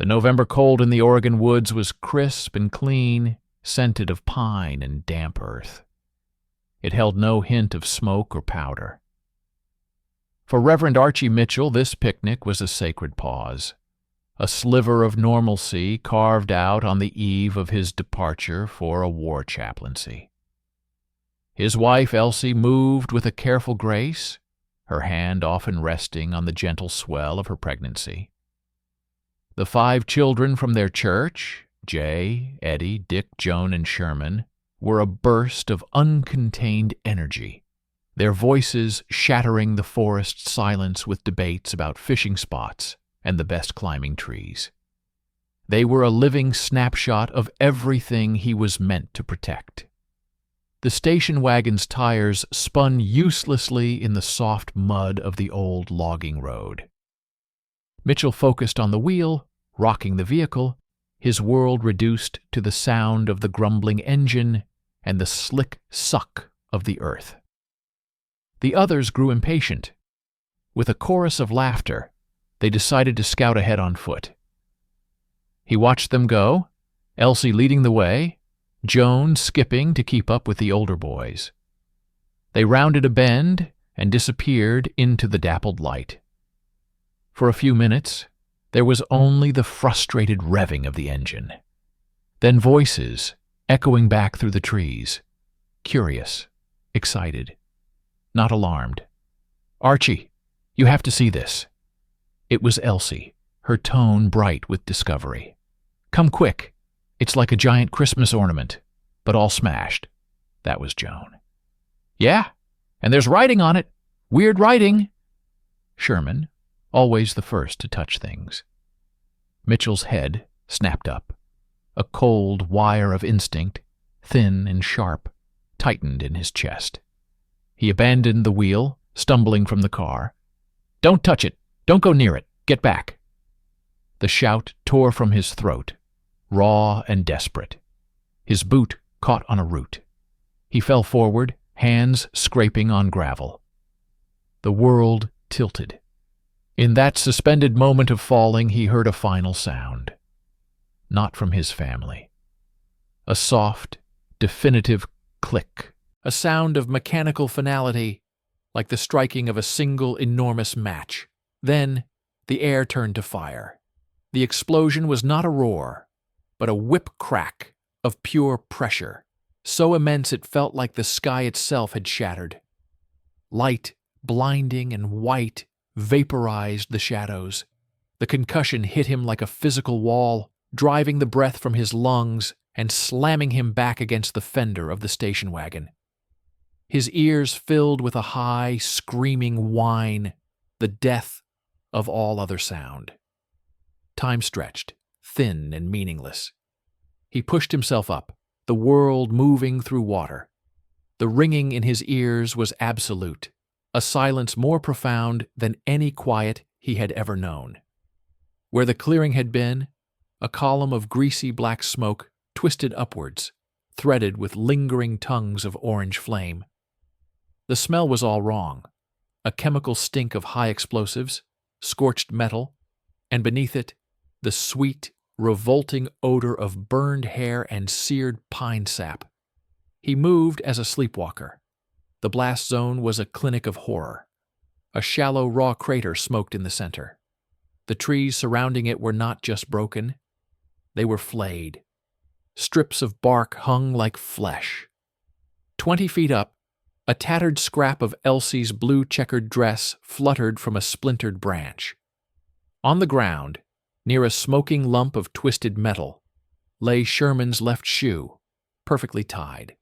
The November cold in the Oregon woods was crisp and clean, scented of pine and damp earth. It held no hint of smoke or powder. For Reverend Archie Mitchell, this picnic was a sacred pause, a sliver of normalcy carved out on the eve of his departure for a war chaplaincy. His wife, Elsie, moved with a careful grace, her hand often resting on the gentle swell of her pregnancy. The 5 children from their church, Jay, Eddie, Dick, Joan, and Sherman, were a burst of uncontained energy, their voices shattering the forest silence with debates about fishing spots and the best climbing trees. They were a living snapshot of everything he was meant to protect. The station wagon's tires spun uselessly in the soft mud of the old logging road. Mitchell focused on the wheel, rocking the vehicle, his world reduced to the sound of the grumbling engine and the slick suck of the earth. The others grew impatient. With a chorus of laughter, they decided to scout ahead on foot. He watched them go, Elsie leading the way, Joan skipping to keep up with the older boys. They rounded a bend and disappeared into the dappled light. For a few minutes, there was only the frustrated revving of the engine. Then voices echoing back through the trees, curious, excited, not alarmed. "Archie, you have to see this." It was Elsie, her tone bright with discovery. "Come quick. It's like a giant Christmas ornament, but all smashed." That was Joan. "Yeah, and there's writing on it. Weird writing." Sherman, always the first to touch things. Mitchell's head snapped up. A cold wire of instinct, thin and sharp, tightened in his chest. He abandoned the wheel, stumbling from the car. "Don't touch it! Don't go near it! Get back!" The shout tore from his throat, raw and desperate. His boot caught on a root. He fell forward, hands scraping on gravel. The world tilted. In that suspended moment of falling, he heard a final sound. Not from his family. A soft, definitive click. A sound of mechanical finality, like the striking of a single enormous match. Then, the air turned to fire. The explosion was not a roar, but a whip crack of pure pressure, so immense it felt like the sky itself had shattered. Light, blinding and white, vaporized the shadows. The concussion hit him like a physical wall, driving the breath from his lungs and slamming him back against the fender of the station wagon. His ears filled with a high, screaming whine, the death of all other sound. Time stretched, thin and meaningless. He pushed himself up, the world moving through water. The ringing in his ears was absolute, a silence more profound than any quiet he had ever known. Where the clearing had been, a column of greasy black smoke twisted upwards, threaded with lingering tongues of orange flame. The smell was all wrong, a chemical stink of high explosives, scorched metal, and beneath it, the sweet, revolting odor of burned hair and seared pine sap. He moved as a sleepwalker. The blast zone was a clinic of horror. A shallow, raw crater smoked in the center. The trees surrounding it were not just broken, they were flayed. Strips of bark hung like flesh. 20 feet up, a tattered scrap of Elsie's blue-checkered dress fluttered from a splintered branch. On the ground, near a smoking lump of twisted metal, lay Sherman's left shoe, perfectly tied.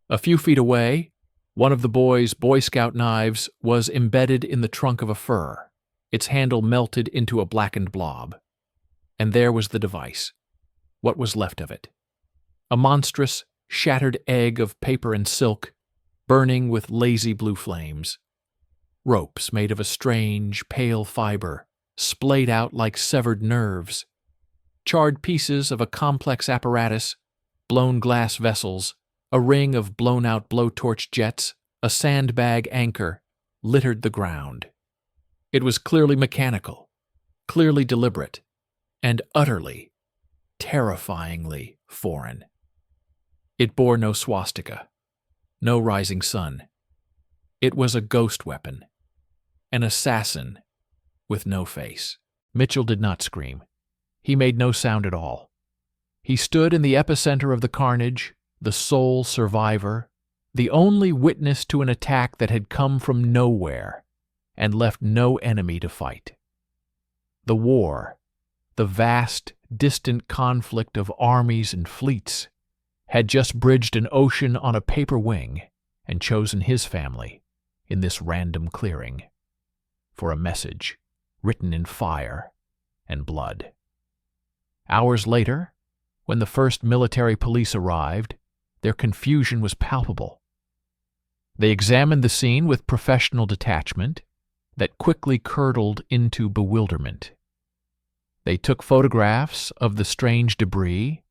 A few feet away, one of the boy's Boy Scout knives was embedded in the trunk of a fir, its handle melted into a blackened blob. And there was the device, what was left of it. A monstrous, shattered egg of paper and silk, burning with lazy blue flames. Ropes made of a strange, pale fiber, splayed out like severed nerves. Charred pieces of a complex apparatus, blown glass vessels, a ring of blown-out blowtorch jets, a sandbag anchor, littered the ground. It was clearly mechanical, clearly deliberate, and utterly, terrifyingly foreign. It bore no swastika, no rising sun. It was a ghost weapon, an assassin with no face. Mitchell did not scream. He made no sound at all. He stood in the epicenter of the carnage, the sole survivor, the only witness to an attack that had come from nowhere and left no enemy to fight. The war, the vast, distant conflict of armies and fleets, had just bridged an ocean on a paper wing and chosen his family, in this random clearing, for a message written in fire and blood. Hours later, when the first military police arrived, their confusion was palpable. They examined the scene with professional detachment that quickly curdled into bewilderment. They took photographs of the strange debris,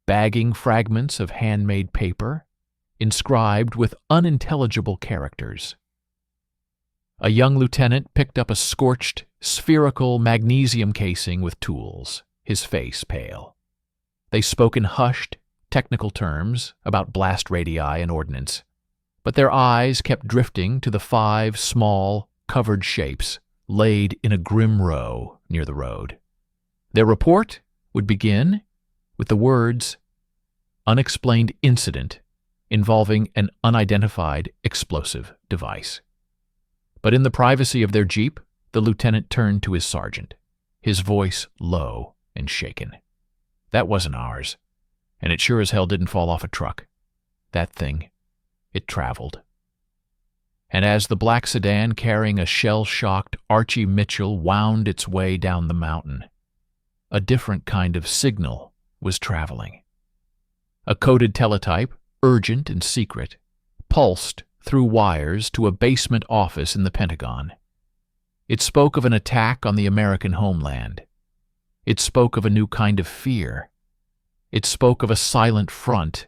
bagging fragments of handmade paper, inscribed with unintelligible characters. A young lieutenant picked up a scorched, spherical magnesium casing with tools, his face pale. They spoke in hushed, technical terms about blast radii and ordnance, but their eyes kept drifting to the 5 small, covered shapes laid in a grim row near the road. Their report would begin with the words, "Unexplained incident involving an unidentified explosive device." But in the privacy of their jeep, the lieutenant turned to his sergeant, his voice low and shaken. "That wasn't ours, and it sure as hell didn't fall off a truck. That thing, it traveled." And as the black sedan carrying a shell-shocked Archie Mitchell wound its way down the mountain, a different kind of signal was traveling. A coded teletype, urgent and secret, pulsed through wires to a basement office in the Pentagon. It spoke of an attack on the American homeland. It spoke of a new kind of fear. It spoke of a silent front,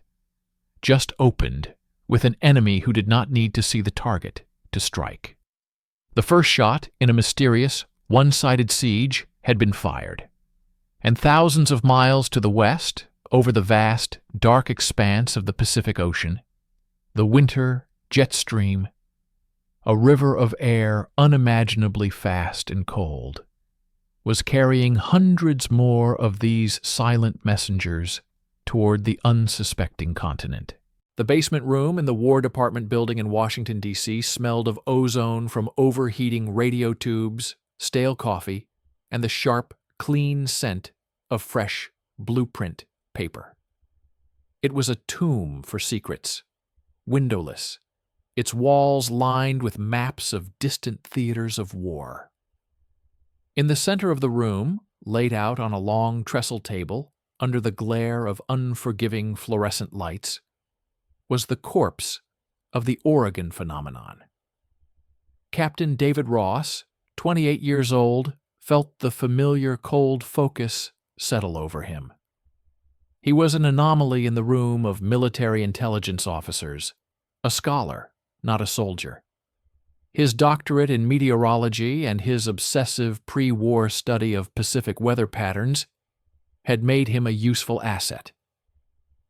just opened, with an enemy who did not need to see the target to strike. The first shot in a mysterious, one-sided siege had been fired, and thousands of miles to the west, over the vast, dark expanse of the Pacific Ocean, the winter jet stream, a river of air unimaginably fast and cold, was carrying hundreds more of these silent messengers toward the unsuspecting continent. The basement room in the War Department building in Washington, D.C. smelled of ozone from overheating radio tubes, stale coffee, and the sharp, clean scent of fresh blueprint paper. It was a tomb for secrets, windowless, its walls lined with maps of distant theaters of war. In the center of the room, laid out on a long trestle table under the glare of unforgiving fluorescent lights, was the corpse of the Oregon phenomenon. Captain David Ross, 28 years old, felt the familiar cold focus settle over him. He was an anomaly in the room of military intelligence officers, a scholar, not a soldier. His doctorate in meteorology and his obsessive pre-war study of Pacific weather patterns had made him a useful asset.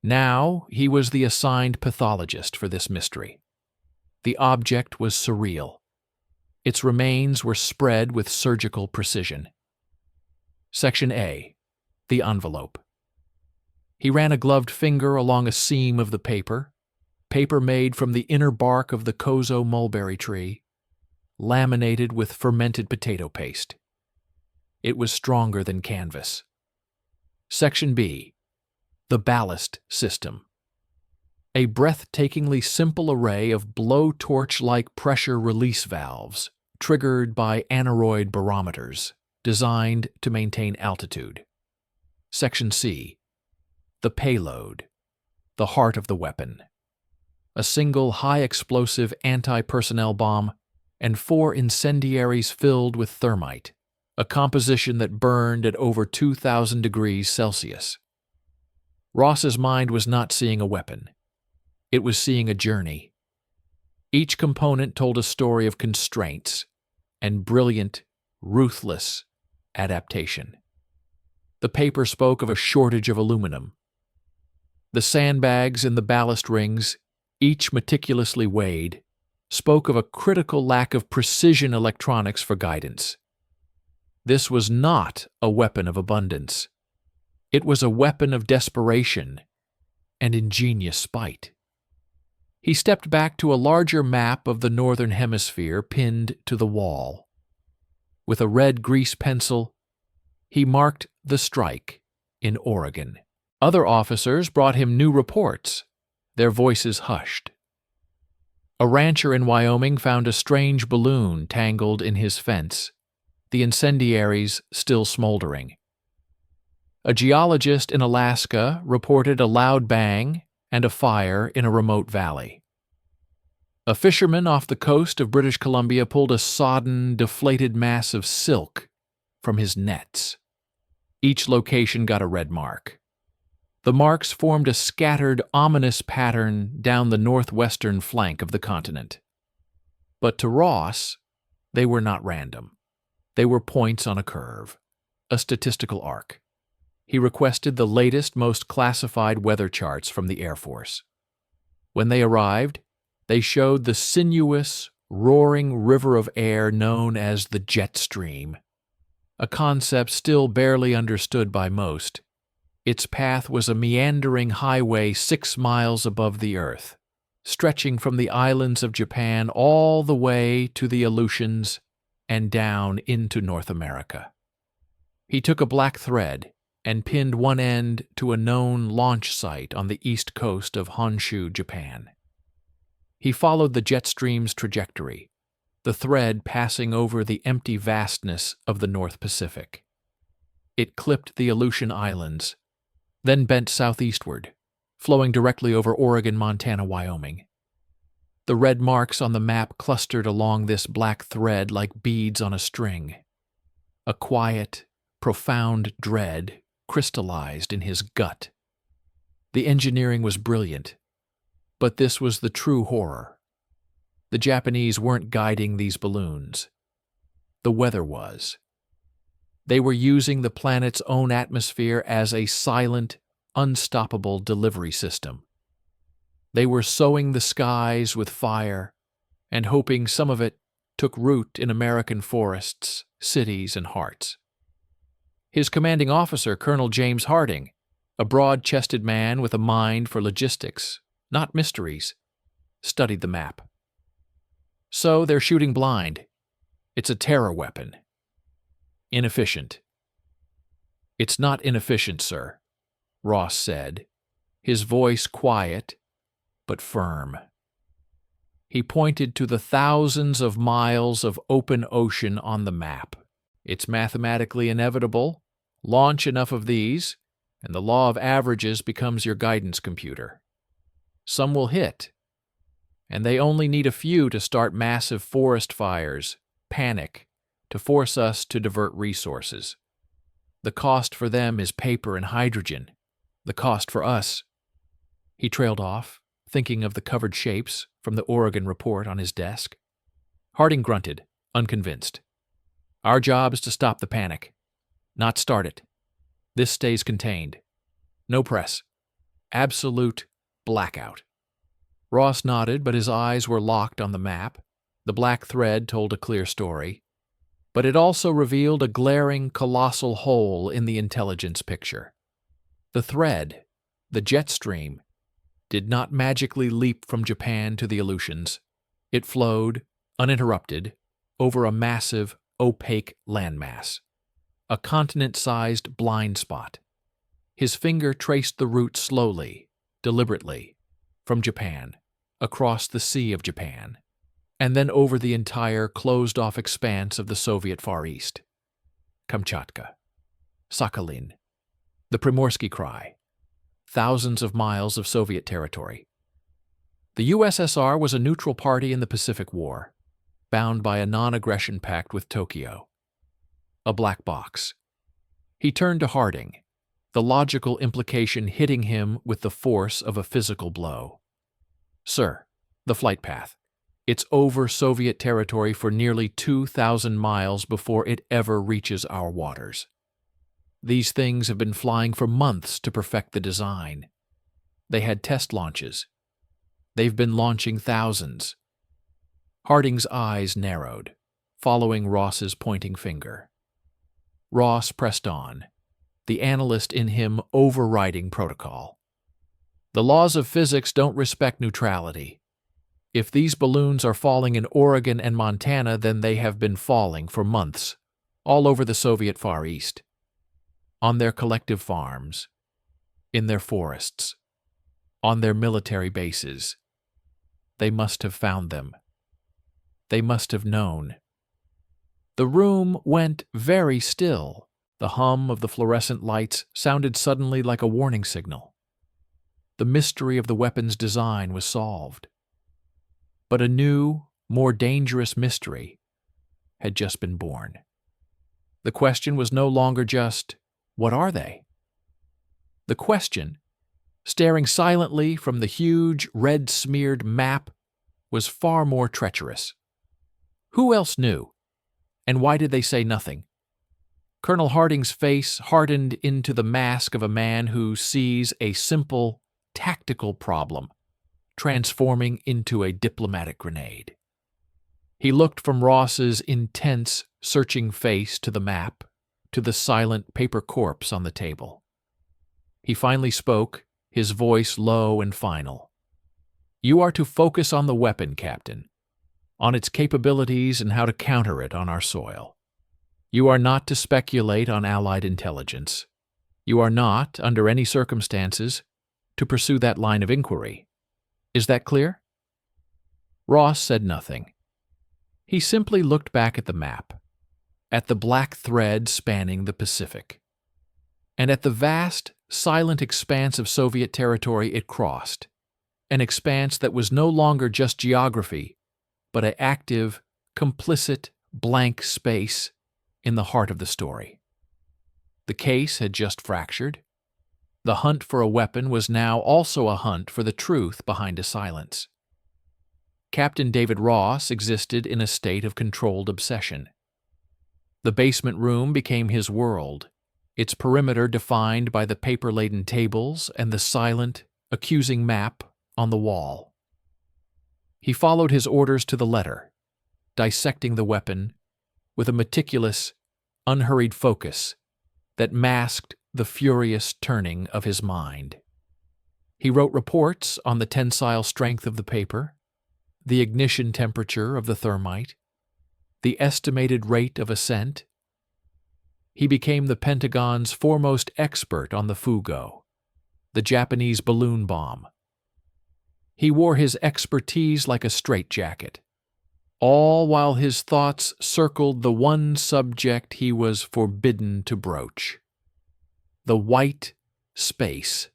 Now he was the assigned pathologist for this mystery. The object was surreal. Its remains were spread with surgical precision. Section A. The envelope. He ran a gloved finger along a seam of the paper made from the inner bark of the Kozo mulberry tree, laminated with fermented potato paste. It was stronger than canvas. Section B. The ballast system. A breathtakingly simple array of blowtorch-like pressure release valves, triggered by aneroid barometers, designed to maintain altitude. Section C. The payload, the heart of the weapon. A single high-explosive anti-personnel bomb and 4 incendiaries filled with thermite, a composition that burned at over 2,000 degrees Celsius. Ross's mind was not seeing a weapon. It was seeing a journey. Each component told a story of constraints and brilliant, ruthless adaptation. The paper spoke of a shortage of aluminum. The sandbags in the ballast rings, each meticulously weighed, spoke of a critical lack of precision electronics for guidance. This was not a weapon of abundance. It was a weapon of desperation and ingenious spite. He stepped back to a larger map of the northern hemisphere pinned to the wall. With a red grease pencil, he marked the strike in Oregon. Other officers brought him new reports, their voices hushed. A rancher in Wyoming found a strange balloon tangled in his fence, the incendiaries still smoldering. A geologist in Alaska reported a loud bang and a fire in a remote valley. A fisherman off the coast of British Columbia pulled a sodden, deflated mass of silk from his nets. Each location got a red mark. The marks formed a scattered, ominous pattern down the northwestern flank of the continent. But to Ross, they were not random. They were points on a curve, a statistical arc. He requested the latest, most classified weather charts from the Air Force. When they arrived, they showed the sinuous, roaring river of air known as the jet stream, a concept still barely understood by most. Its path was a meandering highway 6 miles above the earth, stretching from the islands of Japan all the way to the Aleutians and down into North America. He took a black thread and pinned one end to a known launch site on the east coast of Honshu, Japan. He followed the jet stream's trajectory, the thread passing over the empty vastness of the North Pacific. It clipped the Aleutian Islands, then bent southeastward, flowing directly over Oregon, Montana, Wyoming. The red marks on the map clustered along this black thread like beads on a string. A quiet, profound dread crystallized in his gut. The engineering was brilliant, but this was the true horror. The Japanese weren't guiding these balloons. The weather was. They were using the planet's own atmosphere as a silent, unstoppable delivery system. They were sowing the skies with fire and hoping some of it took root in American forests, cities, and hearts. His commanding officer, Colonel James Harding, a broad-chested man with a mind for logistics, not mysteries, studied the map. So they're shooting blind. It's a terror weapon. Inefficient. It's not inefficient, sir, Ross said, his voice quiet but firm. He pointed to the thousands of miles of open ocean on the map. It's mathematically inevitable. Launch enough of these, and the law of averages becomes your guidance computer. Some will hit, and they only need a few to start massive forest fires, panic, to force us to divert resources. The cost for them is paper and hydrogen. The cost for us. He trailed off, thinking of the covered shapes from the Oregon report on his desk. Harding grunted, unconvinced. Our job is to stop the panic, not start it. This stays contained. No press. Absolute blackout. Ross nodded, but his eyes were locked on the map. The black thread told a clear story, but it also revealed a glaring, colossal hole in the intelligence picture. The thread, the jet stream, did not magically leap from Japan to the Aleutians. It flowed, uninterrupted, over a massive, opaque landmass, a continent-sized blind spot. His finger traced the route slowly, deliberately, from Japan, across the Sea of Japan, and then over the entire closed-off expanse of the Soviet Far East. Kamchatka, Sakhalin, the Primorsky Krai, thousands of miles of Soviet territory. The USSR was a neutral party in the Pacific War, bound by a non-aggression pact with Tokyo. A black box. He turned to Harding, the logical implication hitting him with the force of a physical blow. Sir, the flight path. It's over Soviet territory for nearly 2,000 miles before it ever reaches our waters. These things have been flying for months to perfect the design. They had test launches. They've been launching thousands. Harding's eyes narrowed, following Ross's pointing finger. Ross pressed on, the analyst in him overriding protocol. The laws of physics don't respect neutrality. If these balloons are falling in Oregon and Montana, then they have been falling for months, all over the Soviet Far East, on their collective farms, in their forests, on their military bases. They must have found them. They must have known. The room went very still. The hum of the fluorescent lights sounded suddenly like a warning signal. The mystery of the weapon's design was solved. But a new, more dangerous mystery had just been born. The question was no longer just, what are they? The question, staring silently from the huge red-smeared map, was far more treacherous. Who else knew? And why did they say nothing? Colonel Harding's face hardened into the mask of a man who sees a simple, tactical problem transforming into a diplomatic grenade. He looked from Ross's intense, searching face to the map, to the silent paper corpse on the table. He finally spoke, his voice low and final. "You are to focus on the weapon, Captain, on its capabilities and how to counter it on our soil. You are not to speculate on Allied intelligence. You are not, under any circumstances, to pursue that line of inquiry. Is that clear?" Ross said nothing. He simply looked back at the map, at the black thread spanning the Pacific, and at the vast, silent expanse of Soviet territory it crossed, an expanse that was no longer just geography, but an active, complicit, blank space in the heart of the story. The case had just fractured. The hunt for a weapon was now also a hunt for the truth behind a silence. Captain David Ross existed in a state of controlled obsession. The basement room became his world, its perimeter defined by the paper-laden tables and the silent, accusing map on the wall. He followed his orders to the letter, dissecting the weapon with a meticulous, unhurried focus that masked the furious turning of his mind. He wrote reports on the tensile strength of the paper, the ignition temperature of the thermite, the estimated rate of ascent. He became the Pentagon's foremost expert on the Fugo, the Japanese balloon bomb. He wore his expertise like a straitjacket, all while his thoughts circled the one subject he was forbidden to broach: the white space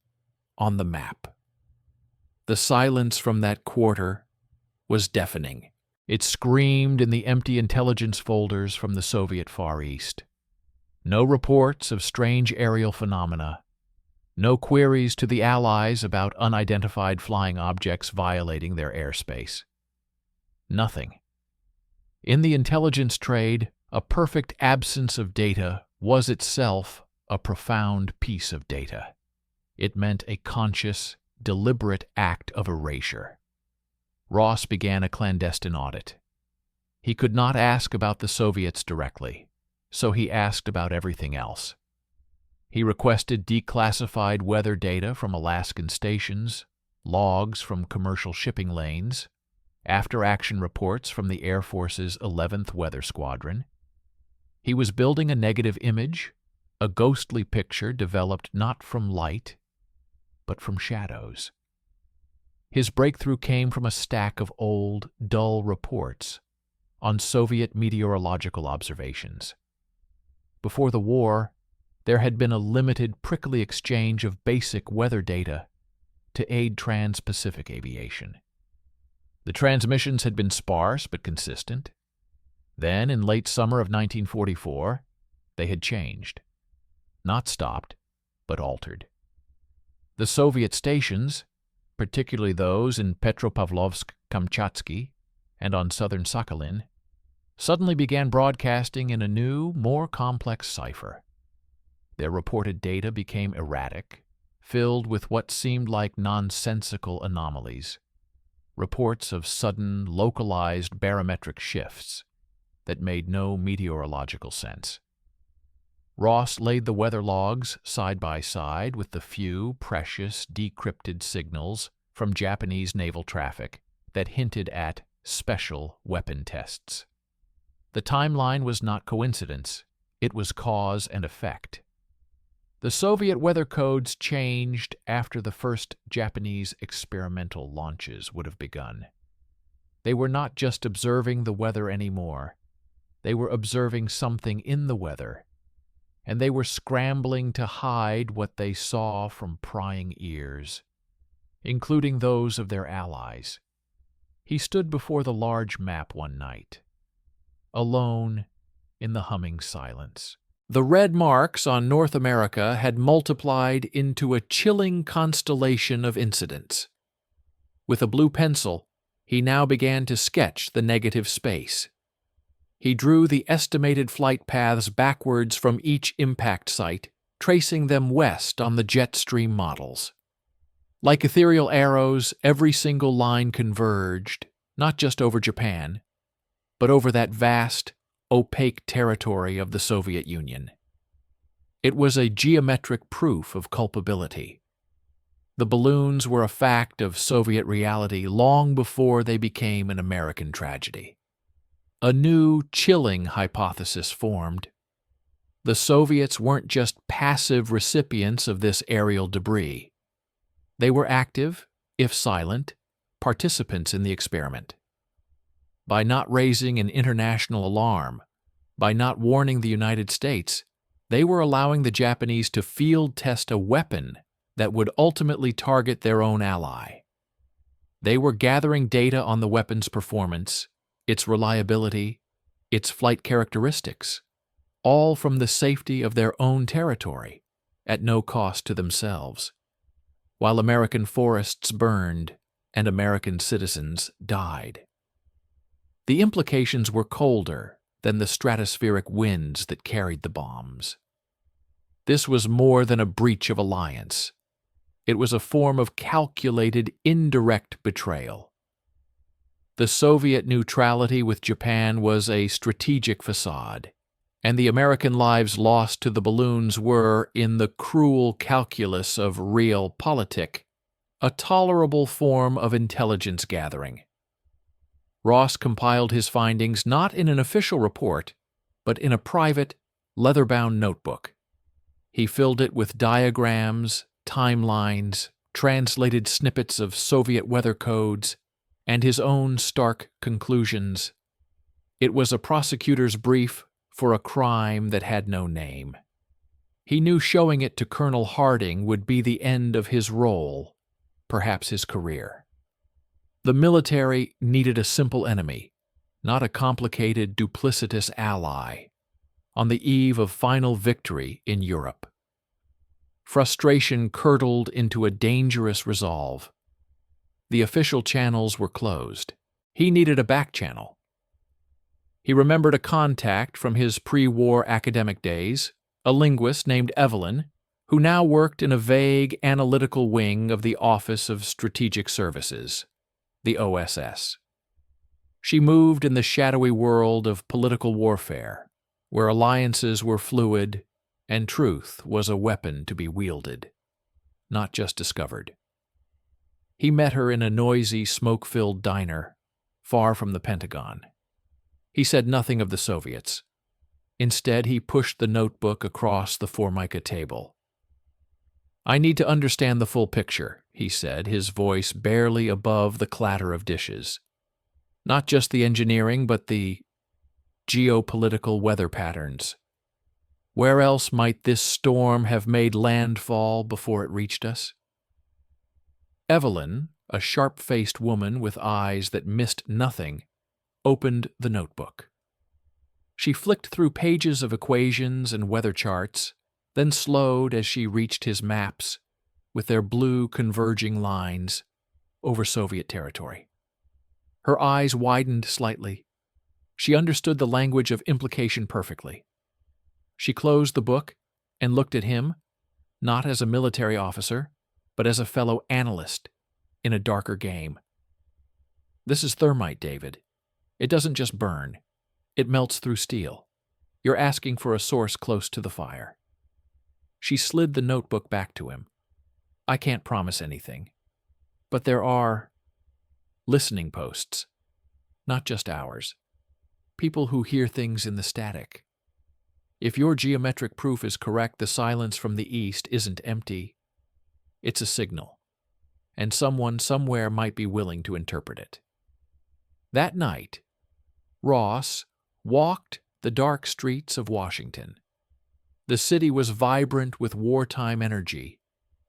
on the map. The silence from that quarter was deafening. It screamed in the empty intelligence folders from the Soviet Far East. No reports of strange aerial phenomena. No queries to the Allies about unidentified flying objects violating their airspace. Nothing. In the intelligence trade, a perfect absence of data was itself a profound piece of data. It meant a conscious, deliberate act of erasure. Ross began a clandestine audit. He could not ask about the Soviets directly, so he asked about everything else. He requested declassified weather data from Alaskan stations, logs from commercial shipping lanes, after-action reports from the Air Force's 11th Weather Squadron. He was building a negative image, a ghostly picture developed not from light, but from shadows. His breakthrough came from a stack of old, dull reports on Soviet meteorological observations. Before the war, there had been a limited, prickly exchange of basic weather data to aid trans-Pacific aviation. The transmissions had been sparse but consistent. Then, in late summer of 1944, they had changed. Not stopped, but altered. The Soviet stations, particularly those in Petropavlovsk-Kamchatsky and on southern Sakhalin, suddenly began broadcasting in a new, more complex cipher. Their reported data became erratic, filled with what seemed like nonsensical anomalies, reports of sudden, localized barometric shifts that made no meteorological sense. Ross laid the weather logs side by side with the few precious decrypted signals from Japanese naval traffic that hinted at special weapon tests. The timeline was not coincidence, it was cause and effect. The Soviet weather codes changed after the first Japanese experimental launches would have begun. They were not just observing the weather anymore. They were observing something in the weather, and they were scrambling to hide what they saw from prying ears, including those of their allies. He stood before the large map one night, alone in the humming silence. The red marks on North America had multiplied into a chilling constellation of incidents. With a blue pencil, he now began to sketch the negative space. He drew the estimated flight paths backwards from each impact site, tracing them west on the jet stream models. Like ethereal arrows, every single line converged, not just over Japan, but over that vast, opaque territory of the Soviet Union. It was a geometric proof of culpability. The balloons were a fact of Soviet reality long before they became an American tragedy. A new, chilling hypothesis formed. The Soviets weren't just passive recipients of this aerial debris. They were active, if silent, participants in the experiment. By not raising an international alarm, by not warning the United States, they were allowing the Japanese to field test a weapon that would ultimately target their own ally. They were gathering data on the weapon's performance, its reliability, its flight characteristics, all from the safety of their own territory, at no cost to themselves, while American forests burned and American citizens died. The implications were colder than the stratospheric winds that carried the bombs. This was more than a breach of alliance. It was a form of calculated, indirect betrayal. The Soviet neutrality with Japan was a strategic facade, and the American lives lost to the balloons were, in the cruel calculus of realpolitik, a tolerable form of intelligence gathering. Ross compiled his findings not in an official report, but in a private, leather-bound notebook. He filled it with diagrams, timelines, translated snippets of Soviet weather codes, and his own stark conclusions. It was a prosecutor's brief for a crime that had no name. He knew showing it to Colonel Harding would be the end of his role, perhaps his career. The military needed a simple enemy, not a complicated, duplicitous ally, on the eve of final victory in Europe. Frustration curdled into a dangerous resolve. The official channels were closed. He needed a back channel. He remembered a contact from his pre-war academic days, a linguist named Evelyn, who now worked in a vague analytical wing of the Office of Strategic Services, the OSS. She moved in the shadowy world of political warfare, where alliances were fluid and truth was a weapon to be wielded, not just discovered. He met her in a noisy, smoke-filled diner, far from the Pentagon. He said nothing of the Soviets. Instead, he pushed the notebook across the Formica table. "I need to understand the full picture," he said, his voice barely above the clatter of dishes. "Not just the engineering, but the geopolitical weather patterns. Where else might this storm have made landfall before it reached us?" Evelyn, a sharp-faced woman with eyes that missed nothing, opened the notebook. She flicked through pages of equations and weather charts, then slowed as she reached his maps, with their blue converging lines, over Soviet territory. Her eyes widened slightly. She understood the language of implication perfectly. She closed the book and looked at him, not as a military officer, but as a fellow analyst in a darker game. "This is thermite, David. It doesn't just burn. It melts through steel. You're asking for a source close to the fire." She slid the notebook back to him. "I can't promise anything. But there are listening posts, not just ours. People who hear things in the static. If your geometric proof is correct, the silence from the east isn't empty. It's a signal, and someone somewhere might be willing to interpret it." That night, Ross walked the dark streets of Washington. The city was vibrant with wartime energy,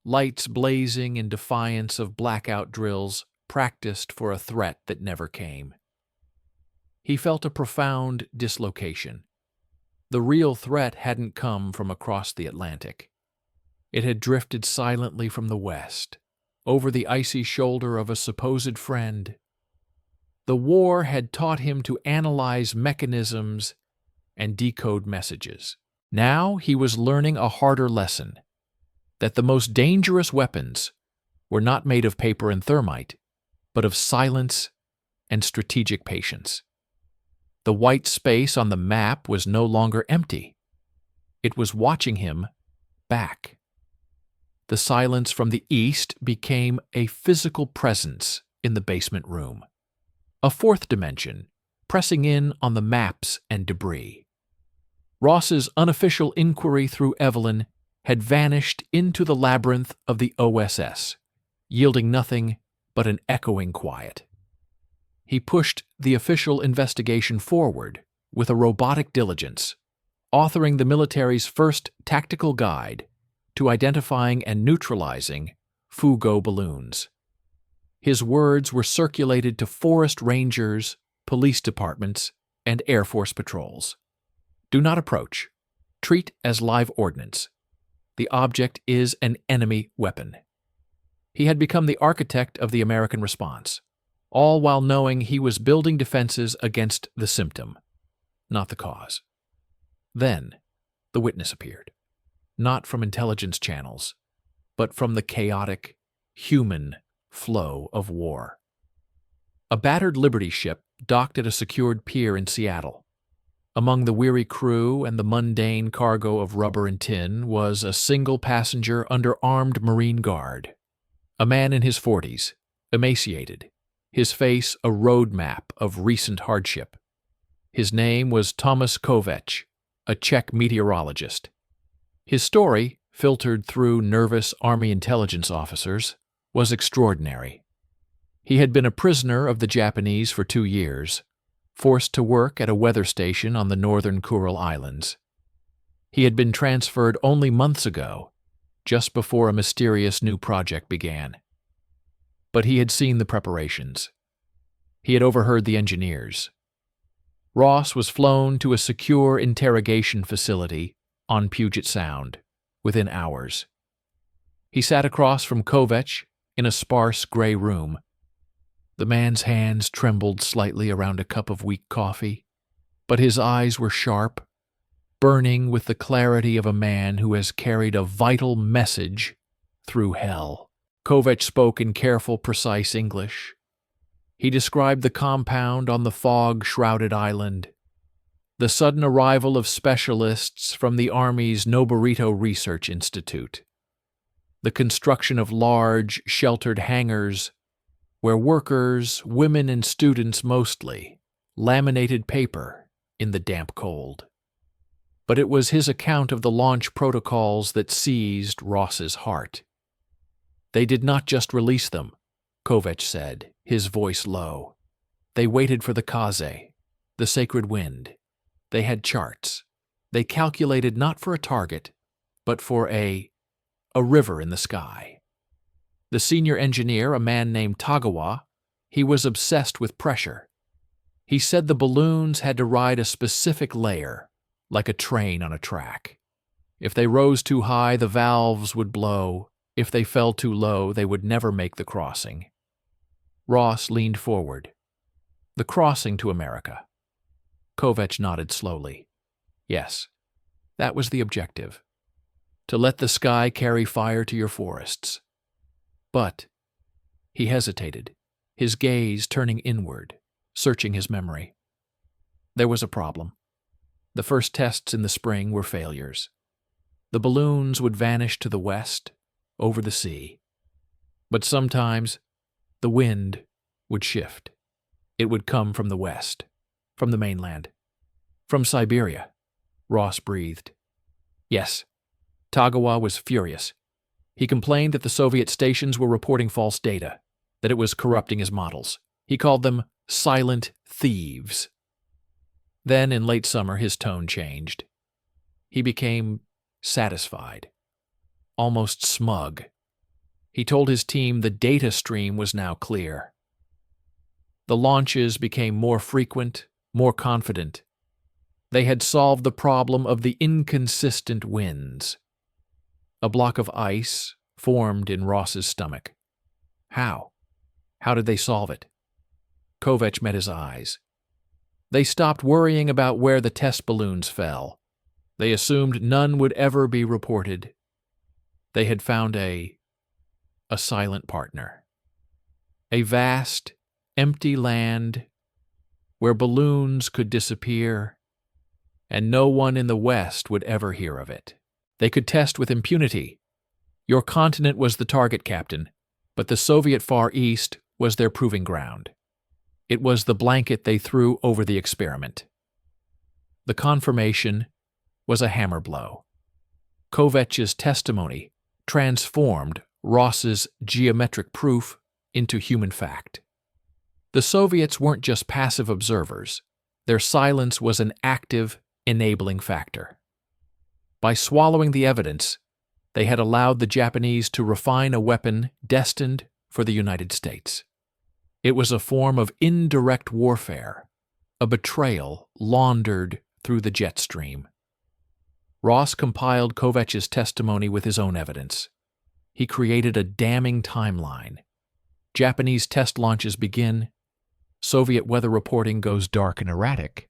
lights blazing in defiance of blackout drills practiced for a threat that never came. He felt a profound dislocation. The real threat hadn't come from across the Atlantic. It had drifted silently from the west, over the icy shoulder of a supposed friend. The war had taught him to analyze mechanisms and decode messages. Now he was learning a harder lesson, that the most dangerous weapons were not made of paper and thermite, but of silence and strategic patience. The white space on the map was no longer empty. It was watching him back. The silence from the east became a physical presence in the basement room. A fourth dimension, pressing in on the maps and debris. Ross's unofficial inquiry through Evelyn had vanished into the labyrinth of the OSS, yielding nothing but an echoing quiet. He pushed the official investigation forward with a robotic diligence, authoring the military's first tactical guide to identifying and neutralizing Fugo balloons. His words were circulated to forest rangers, police departments, and Air Force patrols. "Do not approach. Treat as live ordnance. The object is an enemy weapon." He had become the architect of the American response, all while knowing he was building defenses against the symptom, not the cause. Then the witness appeared, not from intelligence channels, but from the chaotic, human flow of war. A battered Liberty ship docked at a secured pier in Seattle. Among the weary crew and the mundane cargo of rubber and tin was a single passenger under armed Marine Guard, a man in his 40s, emaciated, his face a road map of recent hardship. His name was Thomas Kovac, a Czech meteorologist. His story, filtered through nervous Army intelligence officers, was extraordinary. He had been a prisoner of the Japanese for 2 years, forced to work at a weather station on the northern Kuril Islands. He had been transferred only months ago, just before a mysterious new project began. But he had seen the preparations. He had overheard the engineers. Ross was flown to a secure interrogation facility on Puget Sound within hours. He sat across from Kovac in a sparse gray room. The man's hands trembled slightly around a cup of weak coffee, but his eyes were sharp, burning with the clarity of a man who has carried a vital message through hell. Kovac spoke in careful, precise English. He described the compound on the fog-shrouded island, the sudden arrival of specialists from the Army's Noborito Research Institute, the construction of large, sheltered hangars where workers, women and students mostly, laminated paper in the damp cold. But it was his account of the launch protocols that seized Ross's heart. "They did not just release them," Kovac said, his voice low. "They waited for the Kaze, the sacred wind. They had charts. They calculated not for a target, but for a river in the sky. The senior engineer, a man named Tagawa, he was obsessed with pressure. He said the balloons had to ride a specific layer, like a train on a track. If they rose too high, the valves would blow. If they fell too low, they would never make the crossing." Ross leaned forward. "The crossing to America." Kovac nodded slowly. "Yes, that was the objective. to let the sky carry fire to your forests. But he hesitated, his gaze turning inward, searching his memory. There was a problem. The first tests in the spring were failures. The balloons would vanish to the west, over the sea. But sometimes the wind would shift. It would come from the west, from the mainland, from Siberia. Ross breathed. Yes, Tagawa was furious. He complained that the Soviet stations were reporting false data, that it was corrupting his models. He called them silent thieves. Then, in late summer, his tone changed. He became satisfied, almost smug. He told his team the data stream was now clear. The launches became more frequent, more confident. They had solved the problem of the inconsistent winds. A block of ice formed in Ross's stomach. How? How did they solve it? Kovacs met his eyes. They stopped worrying about where the test balloons fell. They assumed none would ever be reported. They had found a silent partner. A vast, empty land where balloons could disappear, and no one in the West would ever hear of it. They could test with impunity. Your continent was the target, Captain, but the Soviet Far East was their proving ground. It was the blanket they threw over the experiment. The confirmation was a hammer blow. Kovacs' testimony transformed Ross's geometric proof into human fact. The Soviets weren't just passive observers. Their silence was an active, enabling factor. By swallowing the evidence, they had allowed the Japanese to refine a weapon destined for the United States. It was a form of indirect warfare, a betrayal laundered through the jet stream. Ross compiled Kovacs' testimony with his own evidence. He created a damning timeline. Japanese test launches begin. Soviet weather reporting goes dark and erratic.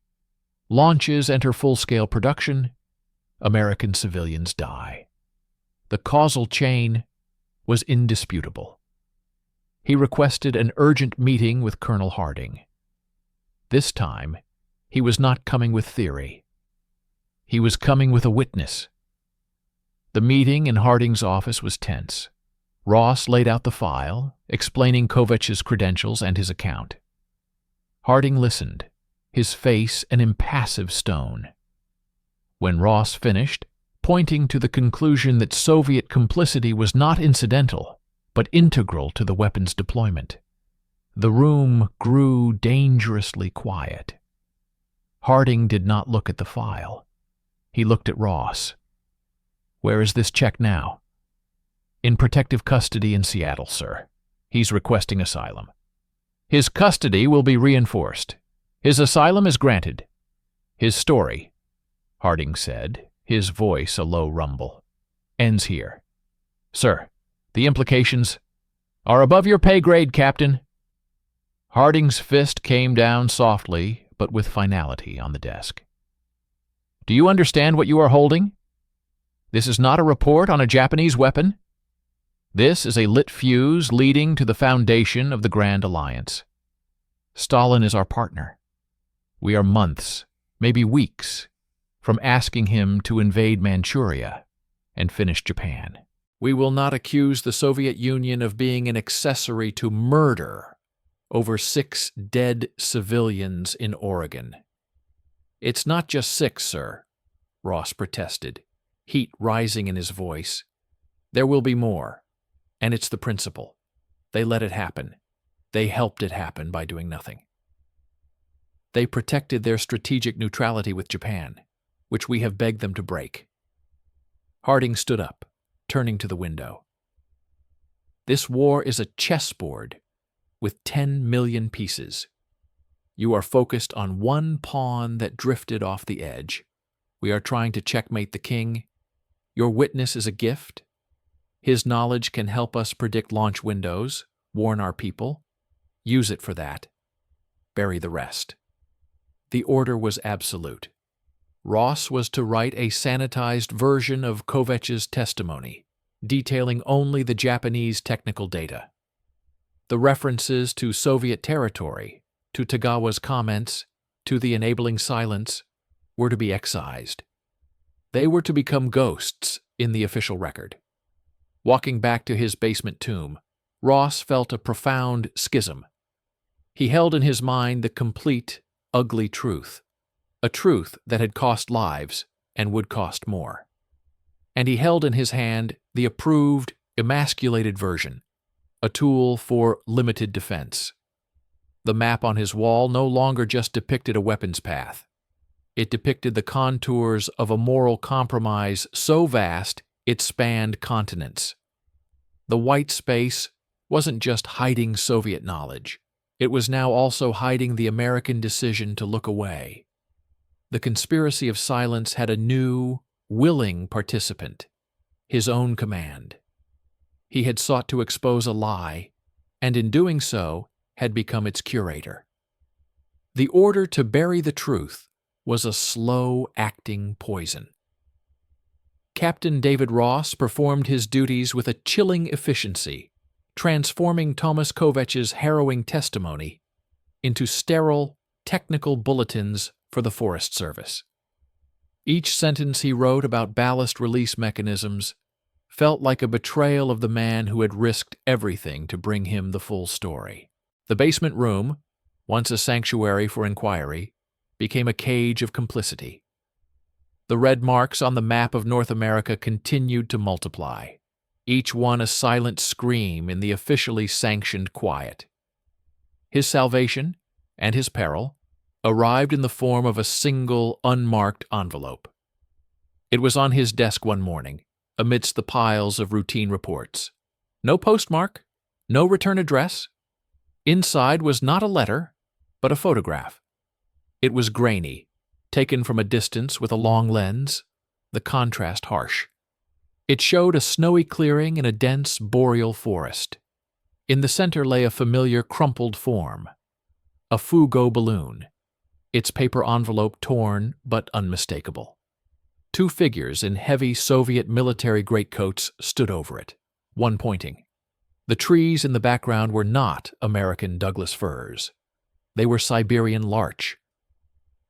Launches enter full-scale production. American civilians die. The causal chain was indisputable. He requested an urgent meeting with Colonel Harding. This time, he was not coming with theory. He was coming with a witness. The meeting in Harding's office was tense. Ross laid out the file, explaining Kovacs' credentials and his account. Harding listened, his face an impassive stone. When Ross finished, pointing to the conclusion that Soviet complicity was not incidental, but integral to the weapon's deployment, the room grew dangerously quiet. Harding did not look at the file. He looked at Ross. "Where is this Czech now?" "In protective custody in Seattle, sir. He's requesting asylum." "His custody will be reinforced. His asylum is granted. His story," Harding said, his voice a low rumble, "ends here. Sir, the implications are above your pay grade, Captain." Harding's fist came down softly, but with finality, on the desk. "Do you understand what you are holding? This is not a report on a Japanese weapon. This is a lit fuse leading to the foundation of the Grand Alliance. Stalin is our partner. We are months, maybe weeks, from asking him to invade Manchuria and finish Japan. We will not accuse the Soviet Union of being an accessory to murder over 6 dead civilians in Oregon." "It's not just 6, sir," Ross protested, heat rising in his voice. "There will be more, and it's the principle. They let it happen. They helped it happen by doing nothing. They protected their strategic neutrality with Japan, which we have begged them to break." Harding stood up, turning to the window. "This war is a chessboard with 10 million pieces. You are focused on one pawn that drifted off the edge. We are trying to checkmate the king. Your witness is a gift. His knowledge can help us predict launch windows, warn our people. Use it for that. Bury the rest." The order was absolute. Ross was to write a sanitized version of Kovetch's testimony, detailing only the Japanese technical data. The references to Soviet territory, to Tagawa's comments, to the enabling silence, were to be excised. They were to become ghosts in the official record. Walking back to his basement tomb, Ross felt a profound schism. He held in his mind the complete, ugly truth, a truth that had cost lives and would cost more. And he held in his hand the approved, emasculated version, a tool for limited defense. The map on his wall no longer just depicted a weapons path. It depicted the contours of a moral compromise so vast it spanned continents. The white space wasn't just hiding Soviet knowledge. It was now also hiding the American decision to look away. The conspiracy of silence had a new, willing participant, his own command. He had sought to expose a lie, and in doing so, had become its curator. The order to bury the truth was a slow-acting poison. Captain David Ross performed his duties with a chilling efficiency, transforming Thomas Kovetch's harrowing testimony into sterile, technical bulletins for the Forest Service. Each sentence he wrote about ballast release mechanisms felt like a betrayal of the man who had risked everything to bring him the full story. The basement room, once a sanctuary for inquiry, became a cage of complicity. The red marks on the map of North America continued to multiply, each one a silent scream in the officially sanctioned quiet. His salvation, and his peril, arrived in the form of a single, unmarked envelope. It was on his desk one morning, amidst the piles of routine reports. No postmark, no return address. Inside was not a letter, but a photograph. It was grainy, taken from a distance with a long lens, the contrast harsh. It showed a snowy clearing in a dense boreal forest. In the center lay a familiar crumpled form, a Fugo balloon, its paper envelope torn but unmistakable. Two figures in heavy Soviet military greatcoats stood over it, one pointing. The trees in the background were not American Douglas firs. They were Siberian larch.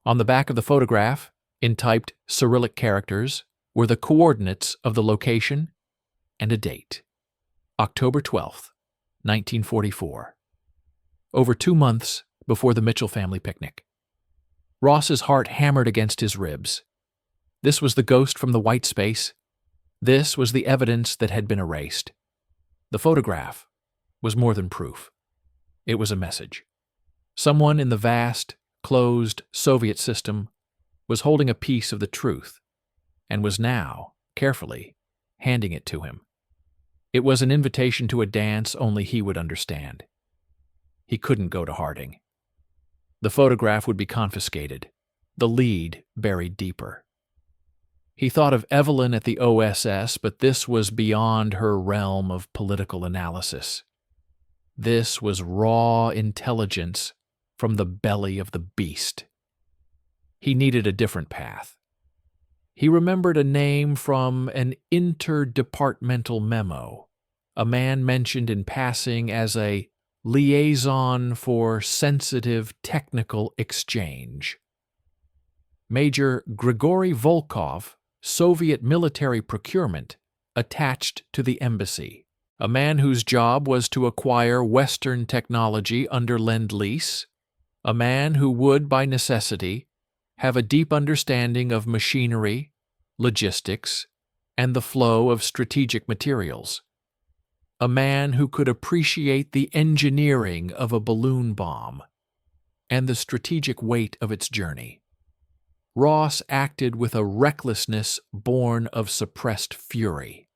On the back of the photograph, in typed Cyrillic characters, were the coordinates of the location and a date, October 12th, 1944. Over 2 months before the Mitchell family picnic. Ross's heart hammered against his ribs. This was the ghost from the white space. This was the evidence that had been erased. The photograph was more than proof. It was a message. Someone in the vast, closed Soviet system was holding a piece of the truth and was now, carefully, handing it to him. It was an invitation to a dance only he would understand. He couldn't go to Harding. The photograph would be confiscated, the lead buried deeper. He thought of Evelyn at the OSS, but this was beyond her realm of political analysis. This was raw intelligence from the belly of the beast. He needed a different path. He remembered a name from an interdepartmental memo, a man mentioned in passing as a liaison for sensitive technical exchange. Major Grigory Volkov, Soviet military procurement, attached to the embassy, a man whose job was to acquire Western technology under Lend-Lease, a man who would, by necessity, have a deep understanding of machinery, logistics, and the flow of strategic materials. A man who could appreciate the engineering of a balloon bomb and the strategic weight of its journey. Ross acted with a recklessness born of suppressed fury.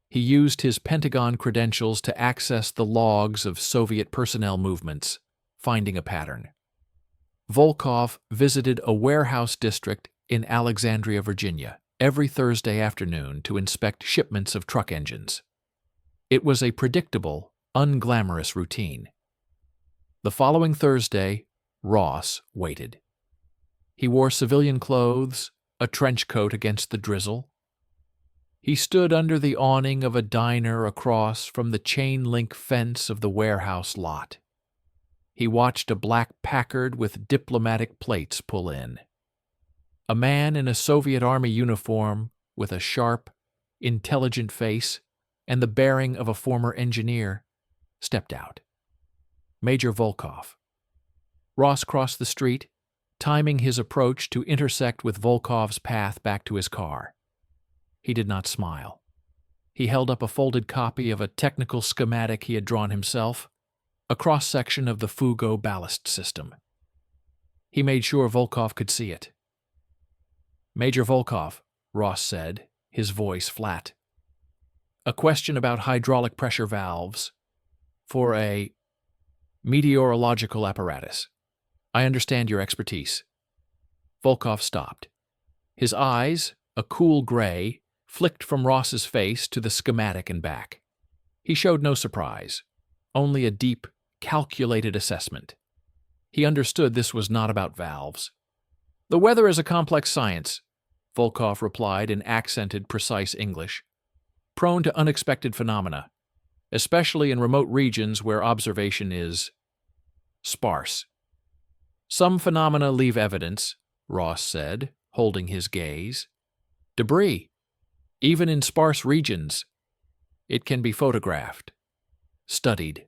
He used his Pentagon credentials to access the logs of Soviet personnel movements, finding a pattern. Volkov visited a warehouse district in Alexandria, Virginia, every Thursday afternoon to inspect shipments of truck engines. It was a predictable, unglamorous routine. The following Thursday, Ross waited. He wore civilian clothes, a trench coat against the drizzle. He stood under the awning of a diner across from the chain-link fence of the warehouse lot. He watched a black Packard with diplomatic plates pull in. A man in a Soviet Army uniform with a sharp, intelligent face and the bearing of a former engineer stepped out. Major Volkov. Ross crossed the street, timing his approach to intersect with Volkov's path back to his car. He did not smile. He held up a folded copy of a technical schematic he had drawn himself, a cross-section of the Fugo ballast system. He made sure Volkov could see it. "Major Volkov," Ross said, his voice flat. "A question about hydraulic pressure valves for a meteorological apparatus. I understand your expertise." Volkov stopped. His eyes, a cool gray, flicked from Ross's face to the schematic and back. He showed no surprise, only a deep, calculated assessment. He understood this was not about valves. "The weather is a complex science," Volkov replied in accented, precise English, "prone to unexpected phenomena, especially in remote regions where observation is sparse. Some phenomena leave evidence," Ross said, holding his gaze. "Debris, even in sparse regions. It can be photographed, studied."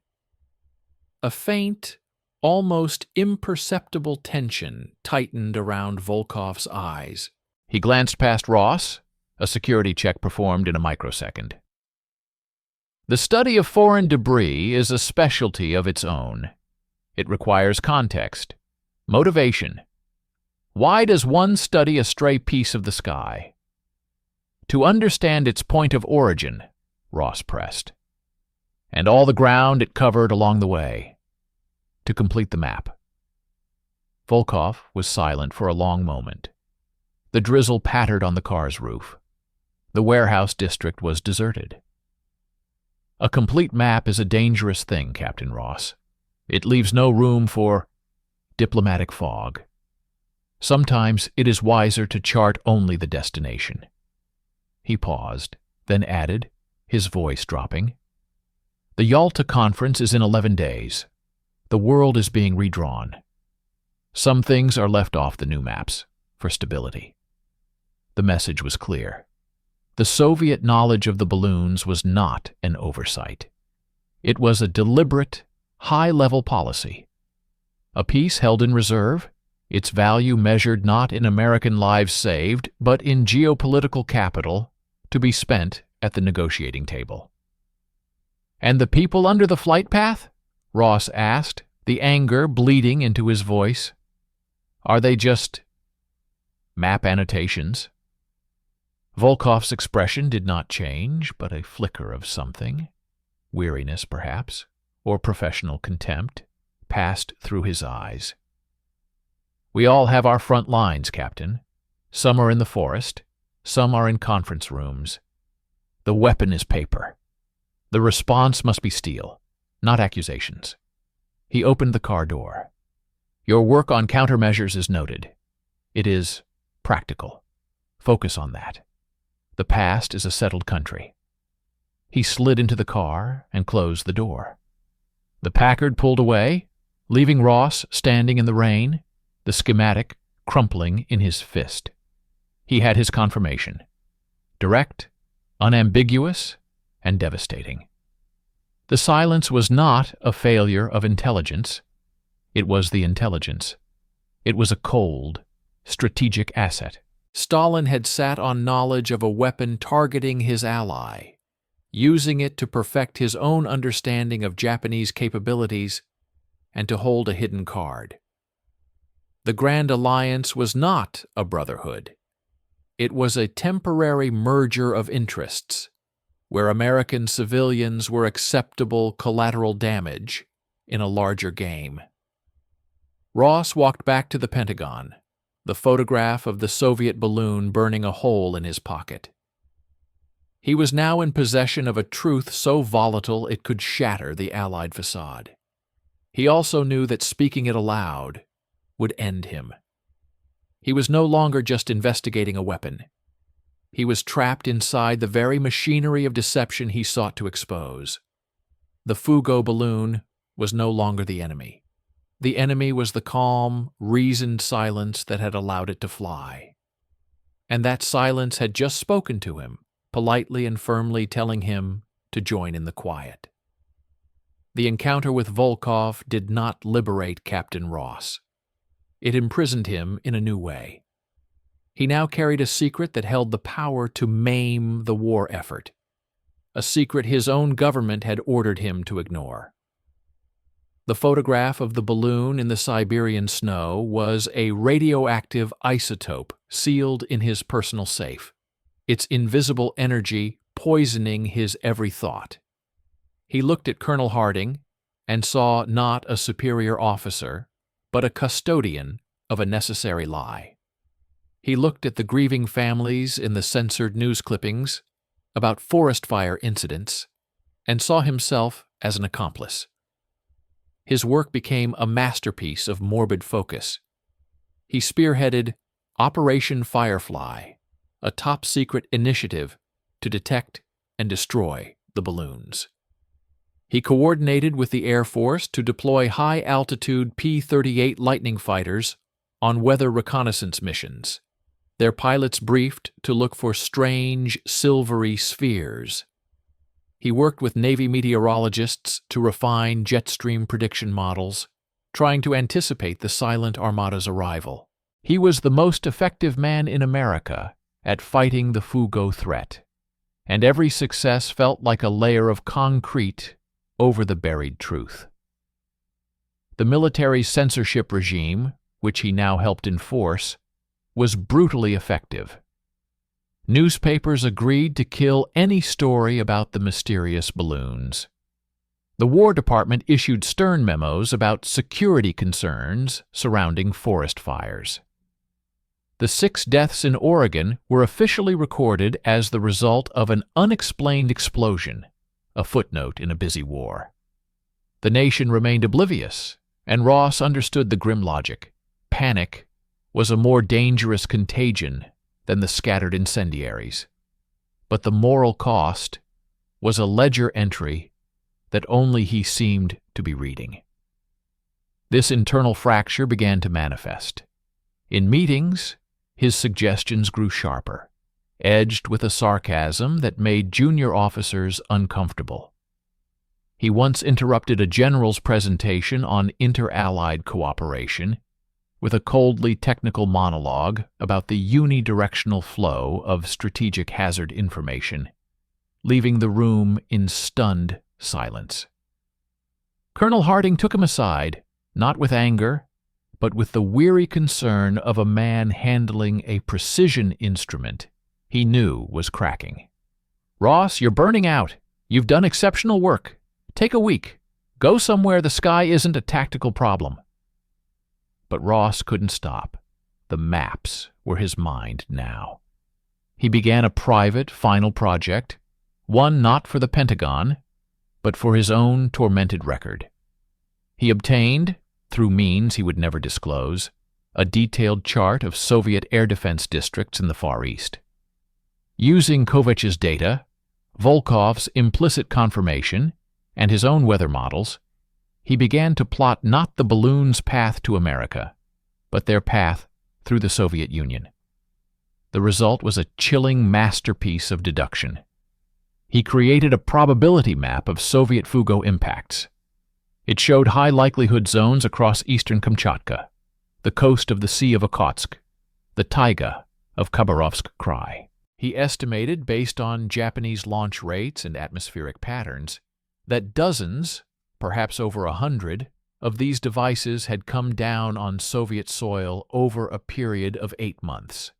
A faint, almost imperceptible tension tightened around Volkov's eyes. He glanced past Ross, a security check performed in a microsecond. The study of foreign debris is a specialty of its own. It requires context, motivation. Why does one study a stray piece of the sky? To understand its point of origin, Ross pressed, and all the ground it covered along the way, to complete the map. Volkov was silent for a long moment. The drizzle pattered on the car's roof. The warehouse district was deserted. "A complete map is a dangerous thing, Captain Ross. It leaves no room for diplomatic fog. Sometimes it is wiser to chart only the destination." He paused, then added, his voice dropping, "The Yalta Conference is in 11 days. The world is being redrawn. Some things are left off the new maps for stability." The message was clear. The Soviet knowledge of the balloons was not an oversight. It was a deliberate, high-level policy. A piece held in reserve, its value measured not in American lives saved, but in geopolitical capital to be spent at the negotiating table. "And the people under the flight path?" Ross asked, the anger bleeding into his voice. "Are they just map annotations?" Volkov's expression did not change, but a flicker of something, weariness perhaps, or professional contempt, passed through his eyes. "We all have our front lines, Captain. Some are in the forest, some are in conference rooms. The weapon is paper. The response must be steel, not accusations." He opened the car door. "Your work on countermeasures is noted. It is practical. Focus on that. The past is a settled country." He slid into the car and closed the door. The Packard pulled away, leaving Ross standing in the rain, the schematic crumpling in his fist. He had his confirmation. Direct, unambiguous, and devastating. The silence was not a failure of intelligence. It was the intelligence. It was a cold, strategic asset. Stalin had sat on knowledge of a weapon targeting his ally, using it to perfect his own understanding of Japanese capabilities and to hold a hidden card. The Grand Alliance was not a brotherhood. It was a temporary merger of interests, where American civilians were acceptable collateral damage in a larger game. Ross walked back to the Pentagon, the photograph of the Soviet balloon burning a hole in his pocket. He was now in possession of a truth so volatile it could shatter the Allied facade. He also knew that speaking it aloud would end him. He was no longer just investigating a weapon. He was trapped inside the very machinery of deception he sought to expose. The Fuggo balloon was no longer the enemy. The enemy was the calm, reasoned silence that had allowed it to fly. And that silence had just spoken to him, politely and firmly telling him to join in the quiet. The encounter with Volkov did not liberate Captain Ross. It imprisoned him in a new way. He now carried a secret that held the power to maim the war effort, a secret his own government had ordered him to ignore. The photograph of the balloon in the Siberian snow was a radioactive isotope sealed in his personal safe, its invisible energy poisoning his every thought. He looked at Colonel Harding and saw not a superior officer, but a custodian of a necessary lie. He looked at the grieving families in the censored news clippings about forest fire incidents and saw himself as an accomplice. His work became a masterpiece of morbid focus. He spearheaded Operation Firefly, a top-secret initiative to detect and destroy the balloons. He coordinated with the Air Force to deploy high-altitude P-38 Lightning fighters on weather reconnaissance missions, their pilots briefed to look for strange, silvery spheres. He worked with Navy meteorologists to refine jet stream prediction models, trying to anticipate the silent Armada's arrival. He was the most effective man in America at fighting the Fuggo threat, and every success felt like a layer of concrete over the buried truth. The military censorship regime, which he now helped enforce, was brutally effective. Newspapers agreed to kill any story about the mysterious balloons. The War Department issued stern memos about security concerns surrounding forest fires. The 6 deaths in Oregon were officially recorded as the result of an unexplained explosion, a footnote in a busy war. The nation remained oblivious, and Ross understood the grim logic. Panic was a more dangerous contagion than the scattered incendiaries. But the moral cost was a ledger entry that only he seemed to be reading. This internal fracture began to manifest. In meetings, his suggestions grew sharper, edged with a sarcasm that made junior officers uncomfortable. He once interrupted a general's presentation on inter-allied cooperation with a coldly technical monologue about the unidirectional flow of strategic hazard information, leaving the room in stunned silence. Colonel Harding took him aside, not with anger, but with the weary concern of a man handling a precision instrument he knew was cracking. "Ross, you're burning out. You've done exceptional work. Take a week. Go somewhere the sky isn't a tactical problem." But Ross couldn't stop. The maps were his mind now. He began a private, final project, one not for the Pentagon, but for his own tormented record. He obtained, through means he would never disclose, a detailed chart of Soviet air defense districts in the Far East. Using Kovach's data, Volkov's implicit confirmation, and his own weather models, he began to plot not the balloons' path to America, but their path through the Soviet Union. The result was a chilling masterpiece of deduction. He created a probability map of Soviet Fuggo impacts. It showed high likelihood zones across eastern Kamchatka, the coast of the Sea of Okhotsk, the taiga of Khabarovsk Krai. He estimated, based on Japanese launch rates and atmospheric patterns, that dozens, perhaps over 100, of these devices had come down on Soviet soil over a period of 8 months.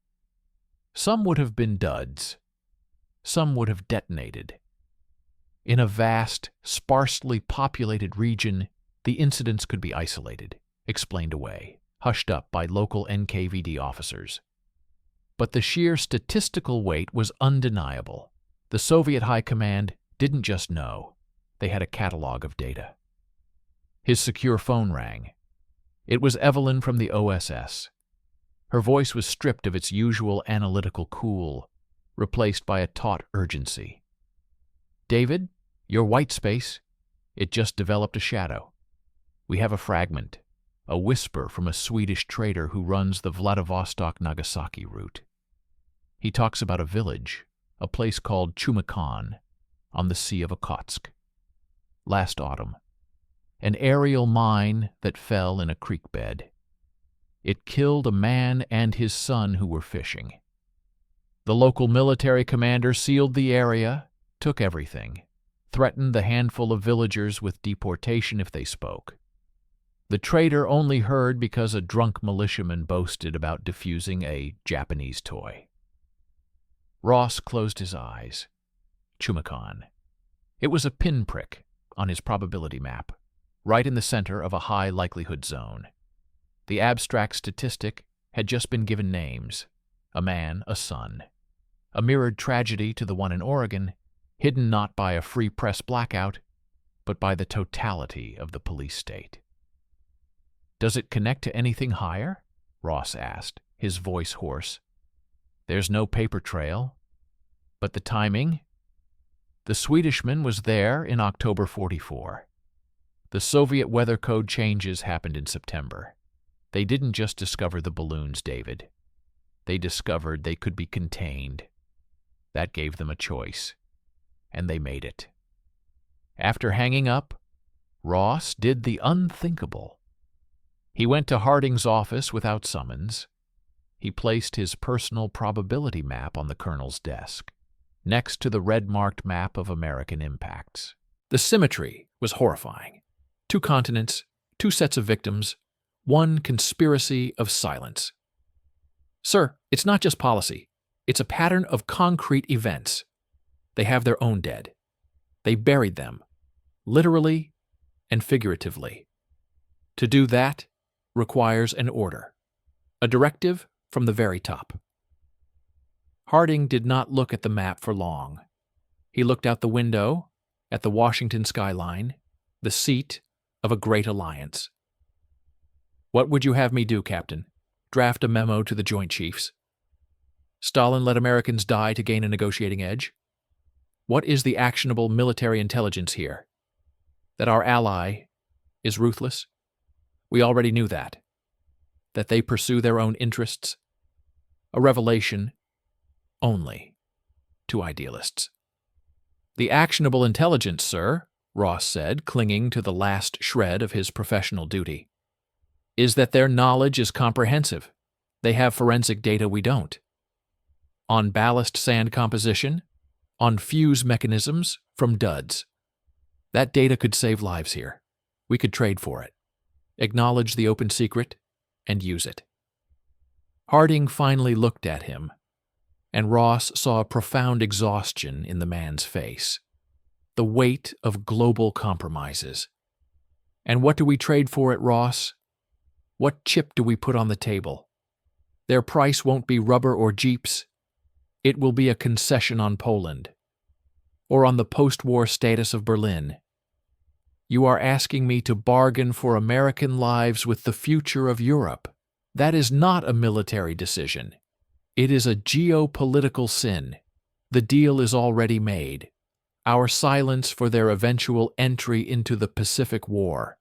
Some would have been duds. Some would have detonated. In a vast, sparsely populated region, the incidents could be isolated, explained away, hushed up by local NKVD officers. But the sheer statistical weight was undeniable. The Soviet High Command didn't just know. They had a catalog of data. His secure phone rang. It was Evelyn from the OSS. Her voice was stripped of its usual analytical cool, replaced by a taut urgency. "David, your white space, it just developed a shadow. We have a fragment, a whisper from a Swedish trader who runs the Vladivostok-Nagasaki route. He talks about a village, a place called Chumakan, on the Sea of Okhotsk. Last autumn, an aerial mine that fell in a creek bed. It killed a man and his son who were fishing. The local military commander sealed the area, took everything, threatened the handful of villagers with deportation if they spoke. The trader only heard because a drunk militiaman boasted about defusing a Japanese toy." Ross closed his eyes. Chumakan. It was a pinprick on his probability map, right in the center of a high likelihood zone. The abstract statistic had just been given names: a man, a son. A mirrored tragedy to the one in Oregon, hidden not by a free press blackout, but by the totality of the police state. "Does it connect to anything higher?" Ross asked, his voice hoarse. "There's no paper trail. But the timing? The Swedishman was there in October 44. The Soviet weather code changes happened in September. They didn't just discover the balloons, David. They discovered they could be contained. That gave them a choice, and they made it. After hanging up, Ross did the unthinkable. He went to Harding's office without summons. He placed his personal probability map on the colonel's desk, next to the red-marked map of American impacts. The symmetry was horrifying. 2 continents, 2 sets of victims, 1 conspiracy of silence. "Sir, it's not just policy. It's a pattern of concrete events. They have their own dead. They buried them, literally and figuratively. To do that requires an order, a directive from the very top." Harding did not look at the map for long. He looked out the window, at the Washington skyline, the seat of a great alliance. "What would you have me do, Captain? Draft a memo to the Joint Chiefs? Stalin let Americans die to gain a negotiating edge? What is the actionable military intelligence here? That our ally is ruthless? We already knew that. That they pursue their own interests? A revelation only to idealists." "The actionable intelligence, sir," Ross said, clinging to the last shred of his professional duty, "is that their knowledge is comprehensive. They have forensic data we don't. On ballast sand composition, on fuse mechanisms from duds. That data could save lives here. We could trade for it, acknowledge the open secret, and use it." Harding finally looked at him, and Ross saw a profound exhaustion in the man's face. The weight of global compromises. "And what do we trade for it, Ross? What chip do we put on the table? Their price won't be rubber or jeeps. It will be a concession on Poland, or on the post-war status of Berlin. You are asking me to bargain for American lives with the future of Europe. That is not a military decision. It is a geopolitical sin. The deal is already made. Our silence for their eventual entry into the Pacific War.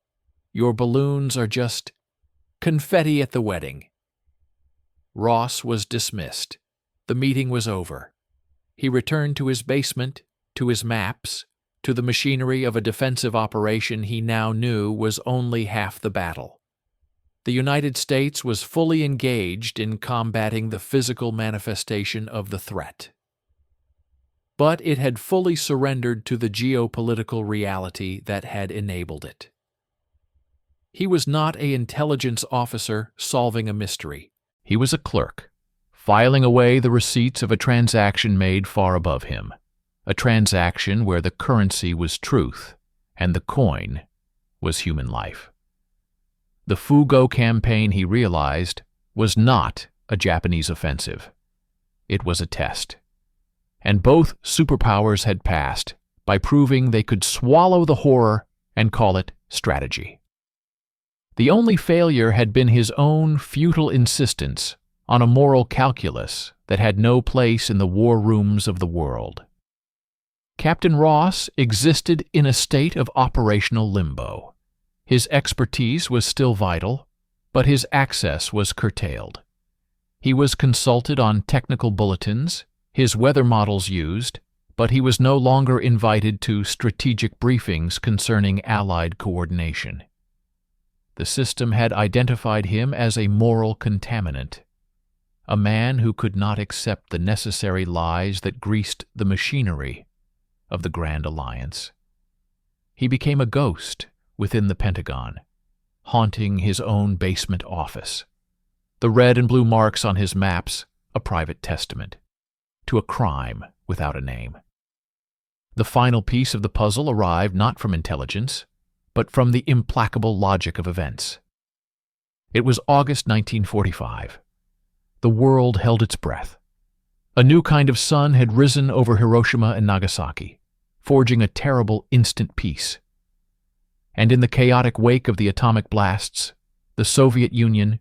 Your balloons are just confetti at the wedding." Ross was dismissed. The meeting was over. He returned to his basement, to his maps, to the machinery of a defensive operation he now knew was only half the battle. The United States was fully engaged in combating the physical manifestation of the threat. But it had fully surrendered to the geopolitical reality that had enabled it. He was not an intelligence officer solving a mystery. He was a clerk, filing away the receipts of a transaction made far above him, a transaction where the currency was truth and the coin was human life. The Fugo campaign, he realized, was not a Japanese offensive. It was a test. And both superpowers had passed by proving they could swallow the horror and call it strategy. The only failure had been his own futile insistence on a moral calculus that had no place in the war rooms of the world. Captain Ross existed in a state of operational limbo. His expertise was still vital, but his access was curtailed. He was consulted on technical bulletins, his weather models used, but he was no longer invited to strategic briefings concerning Allied coordination. The system had identified him as a moral contaminant, a man who could not accept the necessary lies that greased the machinery of the Grand Alliance. He became a ghost within the Pentagon, haunting his own basement office, the red and blue marks on his maps a private testament to a crime without a name. The final piece of the puzzle arrived not from intelligence, but from the implacable logic of events. It was August 1945. The world held its breath. A new kind of sun had risen over Hiroshima and Nagasaki, forging a terrible instant peace. And in the chaotic wake of the atomic blasts, the Soviet Union,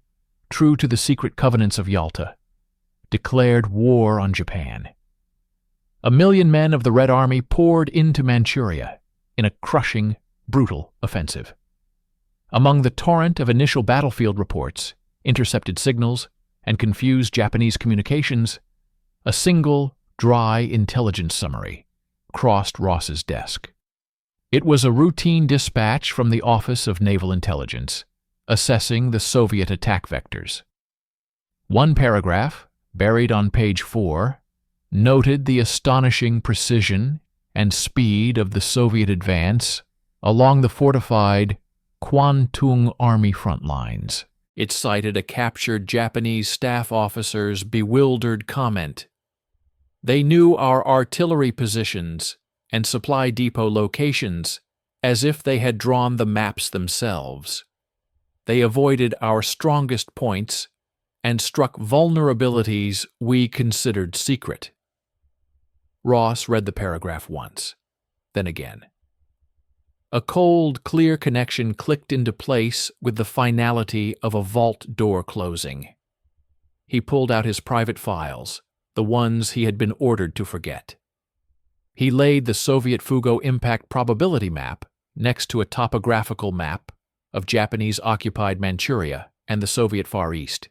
true to the secret covenants of Yalta, declared war on Japan. 1 million men of the Red Army poured into Manchuria in a crushing, brutal offensive. Among the torrent of initial battlefield reports, intercepted signals, and confused Japanese communications, a single, dry intelligence summary crossed Ross's desk. It was a routine dispatch from the Office of Naval Intelligence, assessing the Soviet attack vectors. One paragraph, buried on page 4, noted the astonishing precision and speed of the Soviet advance along the fortified Kwantung Army front lines. It cited a captured Japanese staff officer's bewildered comment. They knew our artillery positions and supply depot locations as if they had drawn the maps themselves. They avoided our strongest points and struck vulnerabilities we considered secret. Ross read the paragraph once, then again. A cold, clear connection clicked into place with the finality of a vault door closing. He pulled out his private files, the ones he had been ordered to forget. He laid the Soviet Fugo impact probability map next to a topographical map of Japanese-occupied Manchuria and the Soviet Far East.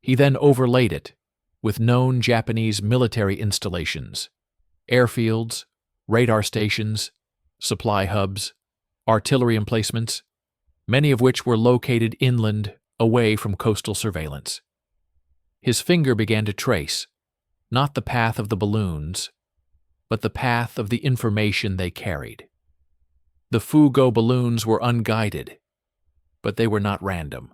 He then overlaid it with known Japanese military installations, airfields, radar stations, supply hubs, artillery emplacements, many of which were located inland, away from coastal surveillance. His finger began to trace, not the path of the balloons, but the path of the information they carried. The Fugo balloons were unguided, but they were not random.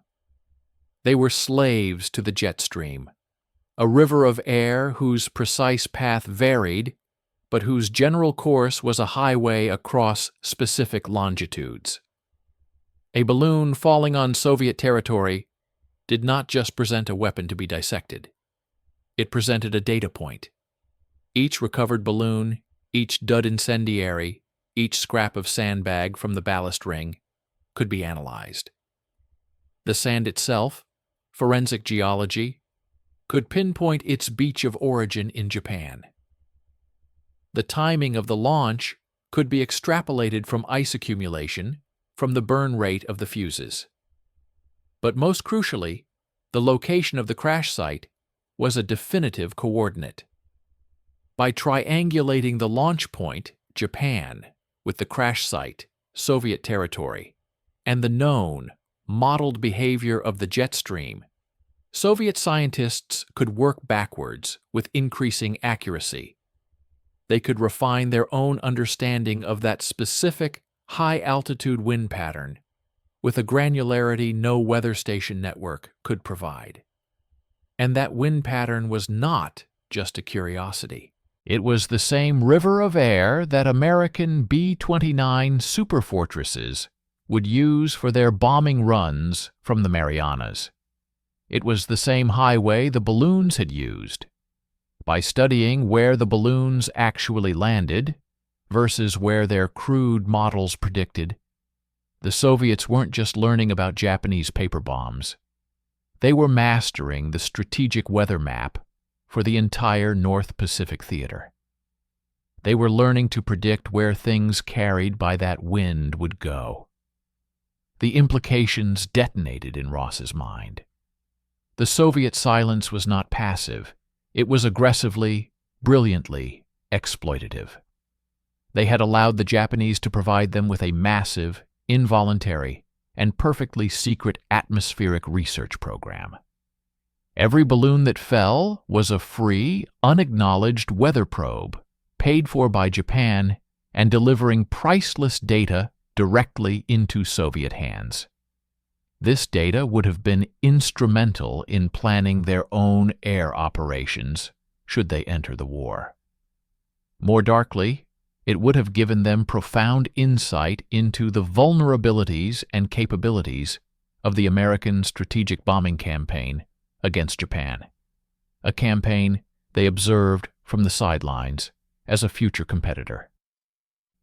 They were slaves to the jet stream, a river of air whose precise path varied, but whose general course was a highway across specific longitudes. A balloon falling on Soviet territory did not just present a weapon to be dissected. It presented a data point. Each recovered balloon, each dud incendiary, each scrap of sandbag from the ballast ring could be analyzed. The sand itself, forensic geology, could pinpoint its beach of origin in Japan. The timing of the launch could be extrapolated from ice accumulation from the burn rate of the fuses. But most crucially, the location of the crash site was a definitive coordinate. By triangulating the launch point, Japan, with the crash site, Soviet territory, and the known, modeled behavior of the jet stream, Soviet scientists could work backwards with increasing accuracy. They could refine their own understanding of that specific high-altitude wind pattern with a granularity no weather station network could provide. And that wind pattern was not just a curiosity. It was the same river of air that American B-29 superfortresses would use for their bombing runs from the Marianas. It was the same highway the balloons had used. By studying where the balloons actually landed versus where their crude models predicted, the Soviets weren't just learning about Japanese paper bombs. They were mastering the strategic weather map for the entire North Pacific theater. They were learning to predict where things carried by that wind would go. The implications detonated in Ross's mind. The Soviet silence was not passive. It was aggressively, brilliantly exploitative. They had allowed the Japanese to provide them with a massive, involuntary, and perfectly secret atmospheric research program. Every balloon that fell was a free, unacknowledged weather probe, paid for by Japan and delivering priceless data directly into Soviet hands. This data would have been instrumental in planning their own air operations should they enter the war. More darkly, it would have given them profound insight into the vulnerabilities and capabilities of the American strategic bombing campaign against Japan, a campaign they observed from the sidelines as a future competitor.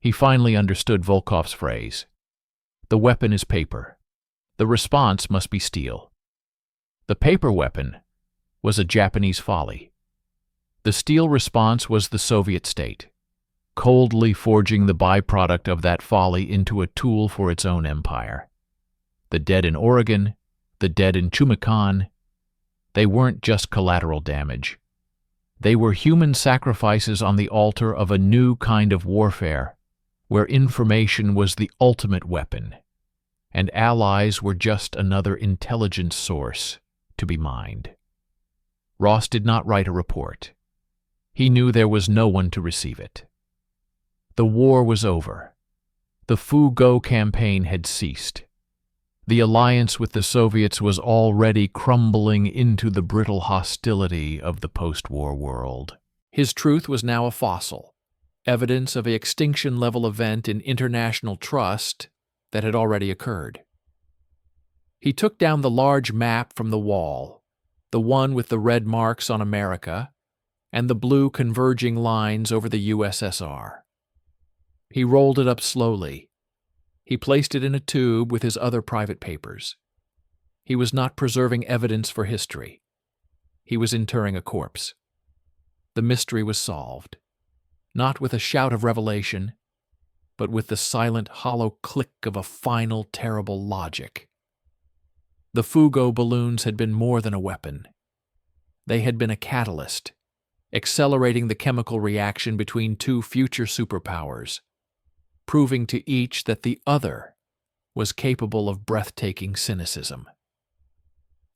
He finally understood Volkov's phrase, "The weapon is paper. The response must be steel." The paper weapon was a Japanese folly. The steel response was the Soviet state, coldly forging the byproduct of that folly into a tool for its own empire. The dead in Oregon, the dead in Chumacan, they weren't just collateral damage. They were human sacrifices on the altar of a new kind of warfare, where information was the ultimate weapon, and allies were just another intelligence source to be mined. Ross did not write a report. He knew there was no one to receive it. The war was over. The Fu-Go campaign had ceased. The alliance with the Soviets was already crumbling into the brittle hostility of the post-war world. His truth was now a fossil, evidence of an extinction-level event in international trust that had already occurred. He took down the large map from the wall, the one with the red marks on America and the blue converging lines over the USSR. He rolled it up slowly. He placed it in a tube with his other private papers. He was not preserving evidence for history. He was interring a corpse. The mystery was solved, not with a shout of revelation, but with the silent, hollow click of a final, terrible logic. The Fu-Go balloons had been more than a weapon. They had been a catalyst, accelerating the chemical reaction between two future superpowers, proving to each that the other was capable of breathtaking cynicism.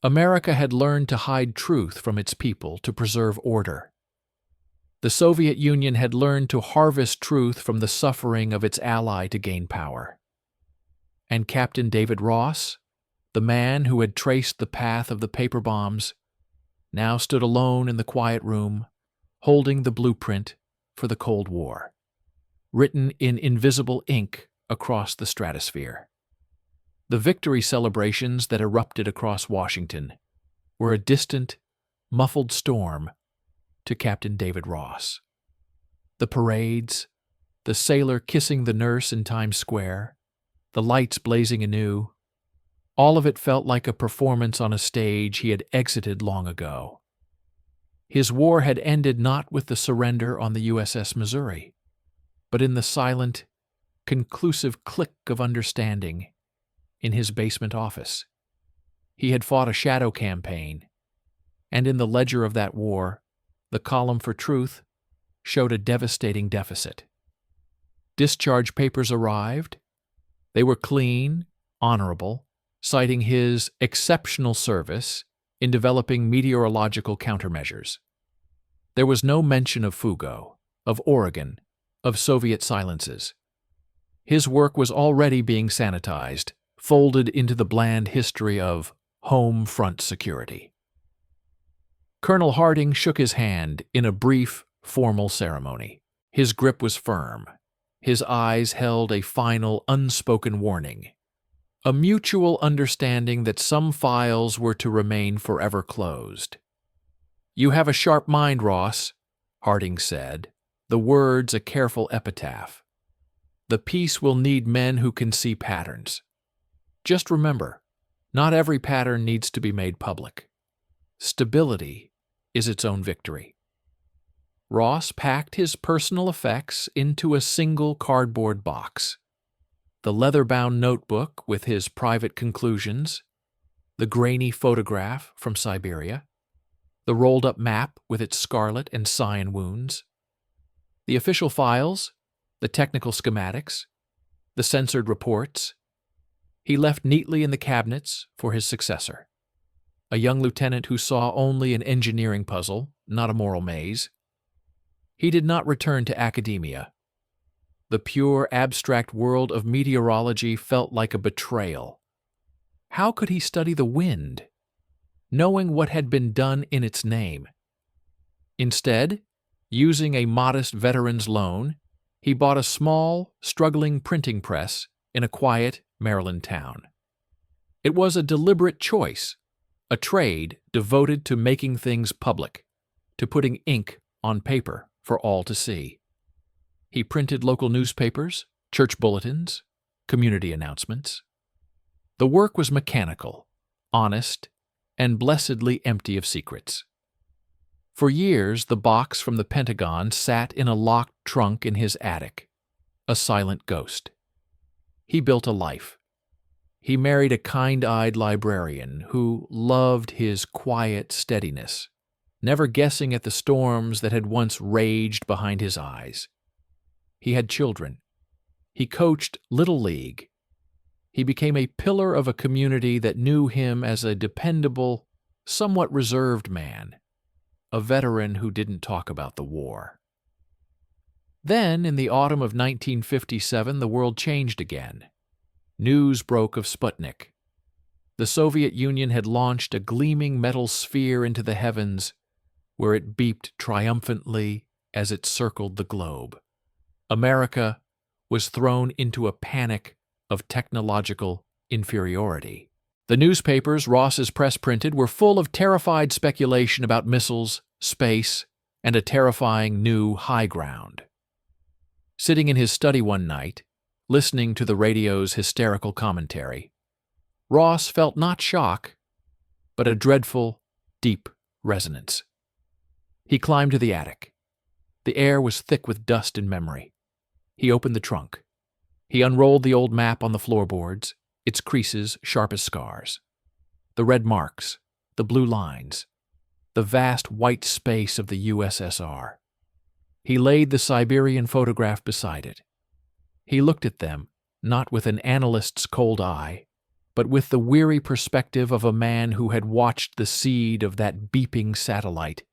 America had learned to hide truth from its people to preserve order. The Soviet Union had learned to harvest truth from the suffering of its ally to gain power. And Captain David Ross, the man who had traced the path of the paper bombs, now stood alone in the quiet room, holding the blueprint for the Cold War, written in invisible ink across the stratosphere. The victory celebrations that erupted across Washington were a distant, muffled storm to Captain David Ross. The parades, the sailor kissing the nurse in Times Square, the lights blazing anew, all of it felt like a performance on a stage he had exited long ago. His war had ended not with the surrender on the USS Missouri, but in the silent, conclusive click of understanding in his basement office. He had fought a shadow campaign, and in the ledger of that war, the column for truth showed a devastating deficit. Discharge papers arrived. They were clean, honorable, citing his exceptional service in developing meteorological countermeasures. There was no mention of Fu-Go, of Oregon, of Soviet silences. His work was already being sanitized, folded into the bland history of home front security. Colonel Harding shook his hand in a brief, formal ceremony. His grip was firm. His eyes held a final, unspoken warning, a mutual understanding that some files were to remain forever closed. "You have a sharp mind, Ross," Harding said, the words a careful epitaph. "The peace will need men who can see patterns. Just remember, Not every pattern needs to be made public. Stability is its own victory. Ross packed his personal effects into a single cardboard box. The leather-bound notebook with his private conclusions, the grainy photograph from Siberia, the rolled-up map with its scarlet and cyan wounds, the official files, the technical schematics, the censored reports. He left neatly in the cabinets for his successor, a young lieutenant who saw only an engineering puzzle, not a moral maze. He did not return to academia. The pure, abstract world of meteorology felt like a betrayal. How could he study the wind, knowing what had been done in its name? Instead, using a modest veteran's loan, he bought a small, struggling printing press in a quiet Maryland town. It was a deliberate choice, a trade devoted to making things public, to putting ink on paper for all to see. He printed local newspapers, church bulletins, community announcements. The work was mechanical, honest, and blessedly empty of secrets. For years, the box from the Pentagon sat in a locked trunk in his attic, a silent ghost. He built a life. He married a kind-eyed librarian who loved his quiet steadiness, never guessing at the storms that had once raged behind his eyes. He had children. He coached Little League. He became a pillar of a community that knew him as a dependable, somewhat reserved man, a veteran who didn't talk about the war. Then, in the autumn of 1957, the world changed again. News broke of Sputnik. The Soviet Union had launched a gleaming metal sphere into the heavens, where it beeped triumphantly as it circled the globe. America was thrown into a panic of technological inferiority. The newspapers Ross's press printed were full of terrified speculation about missiles, space, and a terrifying new high ground. Sitting in his study one night, listening to the radio's hysterical commentary, Ross felt not shock, but a dreadful, deep resonance. He climbed to the attic. The air was thick with dust and memory. He opened the trunk. He unrolled the old map on the floorboards, its creases sharp as scars. The red marks, the blue lines, the vast white space of the USSR. He laid the Siberian photograph beside it. He looked at them, not with an analyst's cold eye, but with the weary perspective of a man who had watched the seed of that beeping satellite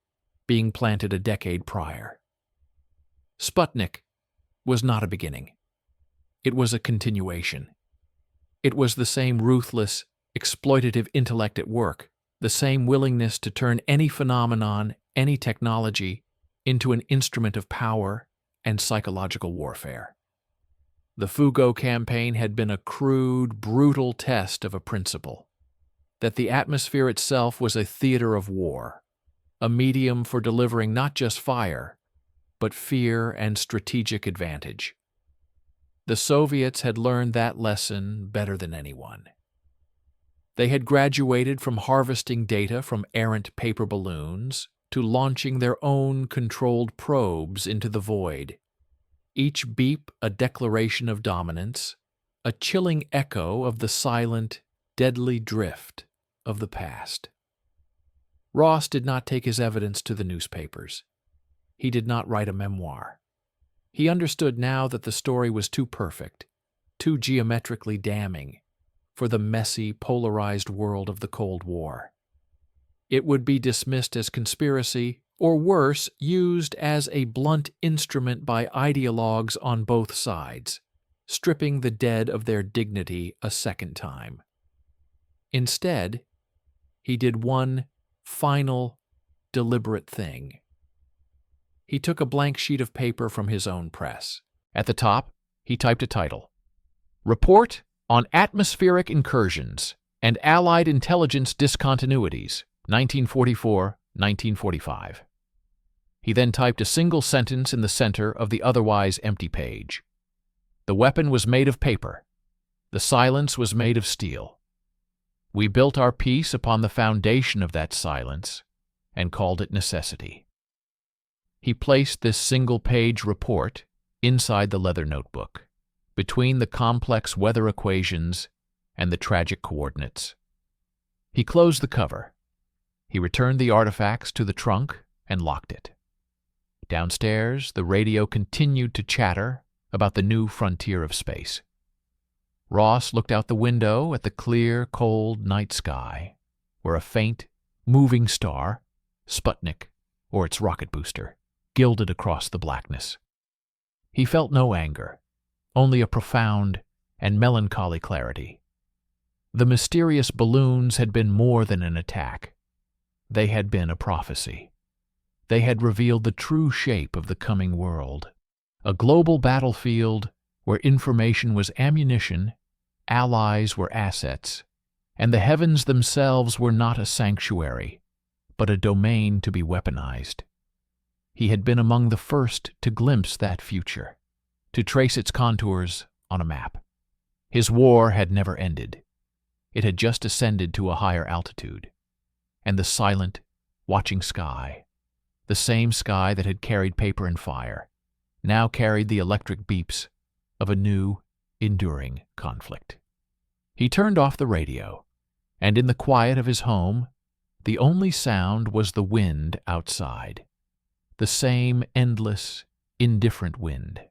being planted a decade prior. Sputnik was not a beginning. It was a continuation. It was the same ruthless, exploitative intellect at work, the same willingness to turn any phenomenon, any technology, into an instrument of power and psychological warfare. The Fuggo campaign had been a crude, brutal test of a principle, that the atmosphere itself was a theater of war, a medium for delivering not just fire, but fear and strategic advantage. The Soviets had learned that lesson better than anyone. They had graduated from harvesting data from errant paper balloons to launching their own controlled probes into the void, each beep a declaration of dominance, a chilling echo of the silent, deadly drift of the past. Ross did not take his evidence to the newspapers. He did not write a memoir. He understood now that the story was too perfect, too geometrically damning, for the messy, polarized world of the Cold War. It would be dismissed as conspiracy, or worse, used as a blunt instrument by ideologues on both sides, stripping the dead of their dignity a second time. Instead, he did one final, deliberate thing. He took a blank sheet of paper from his own press. At the top, he typed a title: Report on Atmospheric Incursions and Allied Intelligence Discontinuities, 1944-1945. He then typed a single sentence in the center of the otherwise empty page. The weapon was made of paper. The silence was made of steel. We built our peace upon the foundation of that silence and called it necessity. He placed this single-page report inside the leather notebook, between the complex weather equations and the tragic coordinates. He closed the cover. He returned the artifacts to the trunk and locked it. Downstairs, the radio continued to chatter about the new frontier of space. Ross looked out the window at the clear, cold night sky, where a faint, moving star, Sputnik, or its rocket booster, gilded across the blackness. He felt no anger, only a profound and melancholy clarity. The mysterious balloons had been more than an attack. They had been a prophecy. They had revealed the true shape of the coming world, a global battlefield where information was ammunition, allies were assets, and the heavens themselves were not a sanctuary, but a domain to be weaponized. He had been among the first to glimpse that future, to trace its contours on a map. His war had never ended. It had just ascended to a higher altitude, and the silent, watching sky, the same sky that had carried paper and fire, now carried the electric beeps of a new, enduring conflict. He turned off the radio, and in the quiet of his home, the only sound was the wind outside, the same endless, indifferent wind.